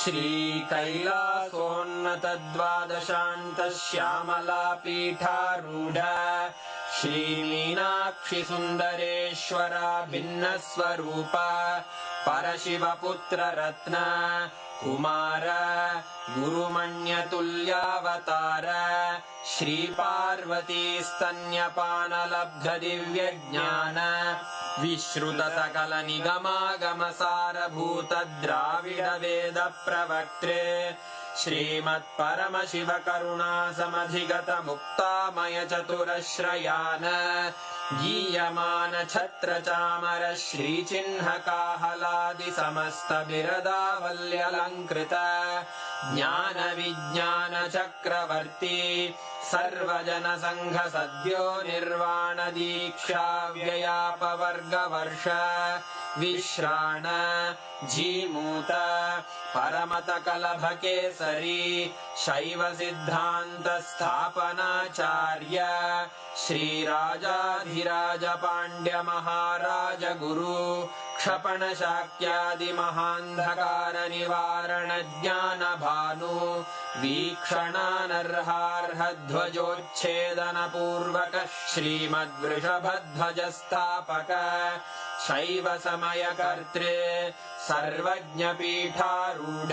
श्रीकैलासोन्नतद्वादशान्तश्यामलापीठारूढ श्रीमीनाक्षिसुन्दरेश्वरा भिन्नस्वरूप परशिवपुत्ररत्न Kumar गुरुमण्यतुल्यावतार श्रीपार्वतीस्तन्यपानलब्धदिव्यज्ञान विश्रुत सकल निगमागमसारभूत द्राविड वेद प्रवक्त्रे श्रीमत्परमशिव करुणा समधिगत मुक्तामय चतुरश्रयान गीयमान छत्र चामर श्रीचिह्न काहलादि समस्त बिरदावल्यलङ्कृत ज्ञान विज्ञान चक्रवर्ती सर्वजन संघ सद्यो निर्वाण दीक्षा व्ययापवर्गवर्ष विश्राण जीमूत परमत कलभ केसरी शैव सिद्धांत स्थापनाचार्य श्रीराजाधिराज पांड्य महाराज गुरु क्षपण शाक्यादि महांधकार निवारण ज्ञान भानु वीक्षणानर्हार्ह ध्वजोच्छेदन पूर्वक श्रीमद्वृषभध्वज स्थापक शैव समय कर्त्रे सर्वज्ञ पीठारूढ़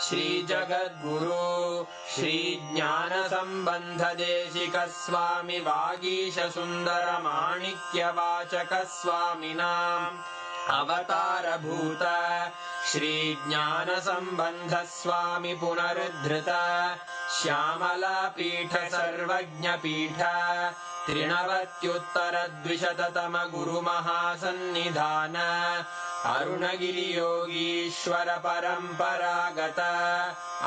श्री जगद्गुरु श्री ज्ञान संबंध देशिक स्वामी वागीश सुंदर माणिक्य वाचक स्वामिनां अवतार भूत श्री ज्ञान संबंध स्वामी पुनरुद्धृत श्यामला पीठ सर्वज्ञ पीठ त्रिनवत्युत्तर द्विशततम गुरु महासन्निधान अरुणगिरि योगीश्वर परंपरागत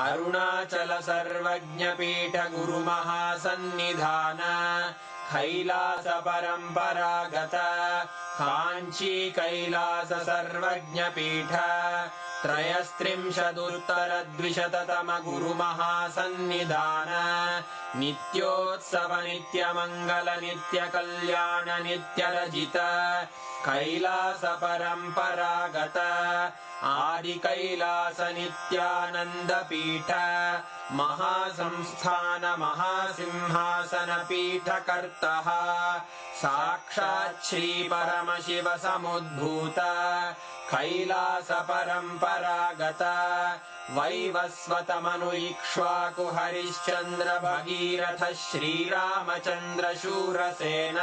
अरुणाचल सर्वज्ञ पीठ गुरु महासन्निधान कैलास परंपरागत कांची कैलास सर्वज्ञ पीठ त्रयस्त्रिंशदुत्तर द्विशततम गुरु महासन्निधान नित्योत्सव नित्य मंगल नित्य कल्याण नित्य रजित कैलास परंपरागत आदि कैलास नित्यानंद पीठ महासंस्थान महासिंहासन पीठ कर्तः साक्षात् श्री परमशिव समुद्भूत कैलास परंपरागत वैवस्वत मनु इक्ष्वाकु हरिश्चंद्र भगीरथ श्रीरामचंद्र शूरसेन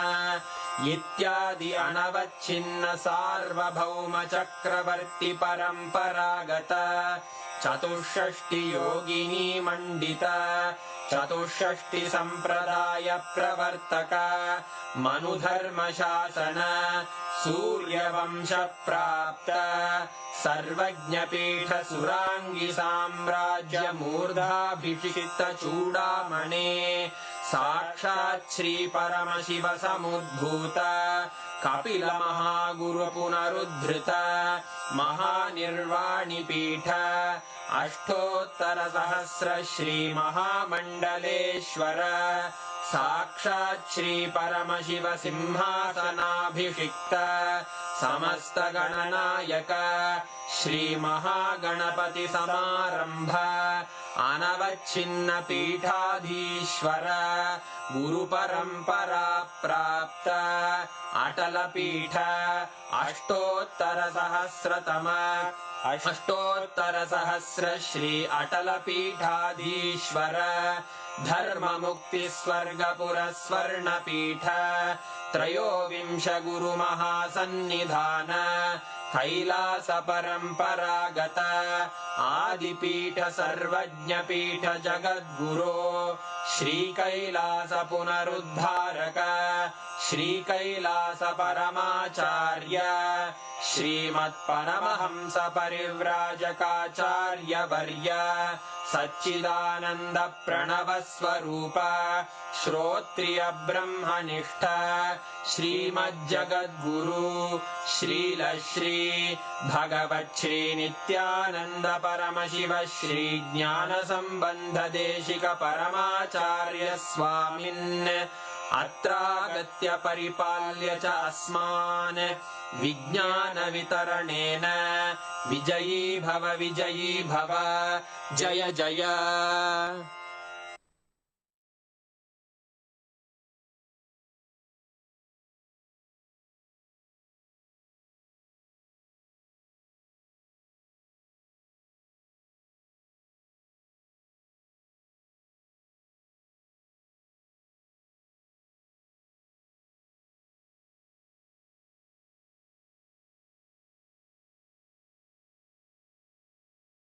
इत्यादि अनवच्छिन्न सार्वभौम चक्रवर्ती परंपरागत चतुष्षष्टि योगिनी मंडित चतुष्षष्टि संप्रदाय प्रवर्तक मनुधर्म शासन सूर्यवंश प्राप्त सर्वज्ञ पीठ सुरांगी साम्राज्य मूर्धाभिषिक्त चूड़ामणे साक्षात् श्री परमशिव समुद्भूत कपिल महागुरु पुनरुद्धृत महानिर्वाणि पीठ अष्टोत्तर सहस्र श्री महामंडलेश्वर साक्षात् श्री परमशिव सिंहासनाभिषिक्त समस्त गणनायक श्री महागणपति समारंभ अनवच्छिन्न पीठाधीश्वर गुरु परंपरा प्राप्त अटल पीठ अष्टोत्तर सहस्र श्री अटल पीठाधीश्वर धर्म मुक्ति स्वर्गपुर स्वर्ण पीठ त्रयोविंश गुरु महासन्निधान कैलास परंपरागत आदिपीठ सर्वज्ञ पीठ जगद्गुरो श्री कैलास पुनरुद्धारक श्री कैलास परमाचार्य श्रीमत्परमहंस परिव्राजकाचार्य वर्य सच्चिदानंद प्रणव स्वरूप श्रोत्रिय ब्रह्मनिष्ठ श्रीमज्जगद्गुरु श्रील श्री भगवत् श्री नित्यानंद परमशिव श्री ज्ञान संबंध देशिक परमाचार्य स्वामिन् अत्रागत्य परिपाल्य च अस्मान् विज्ञान वितरणेन विजयी भव जय जय।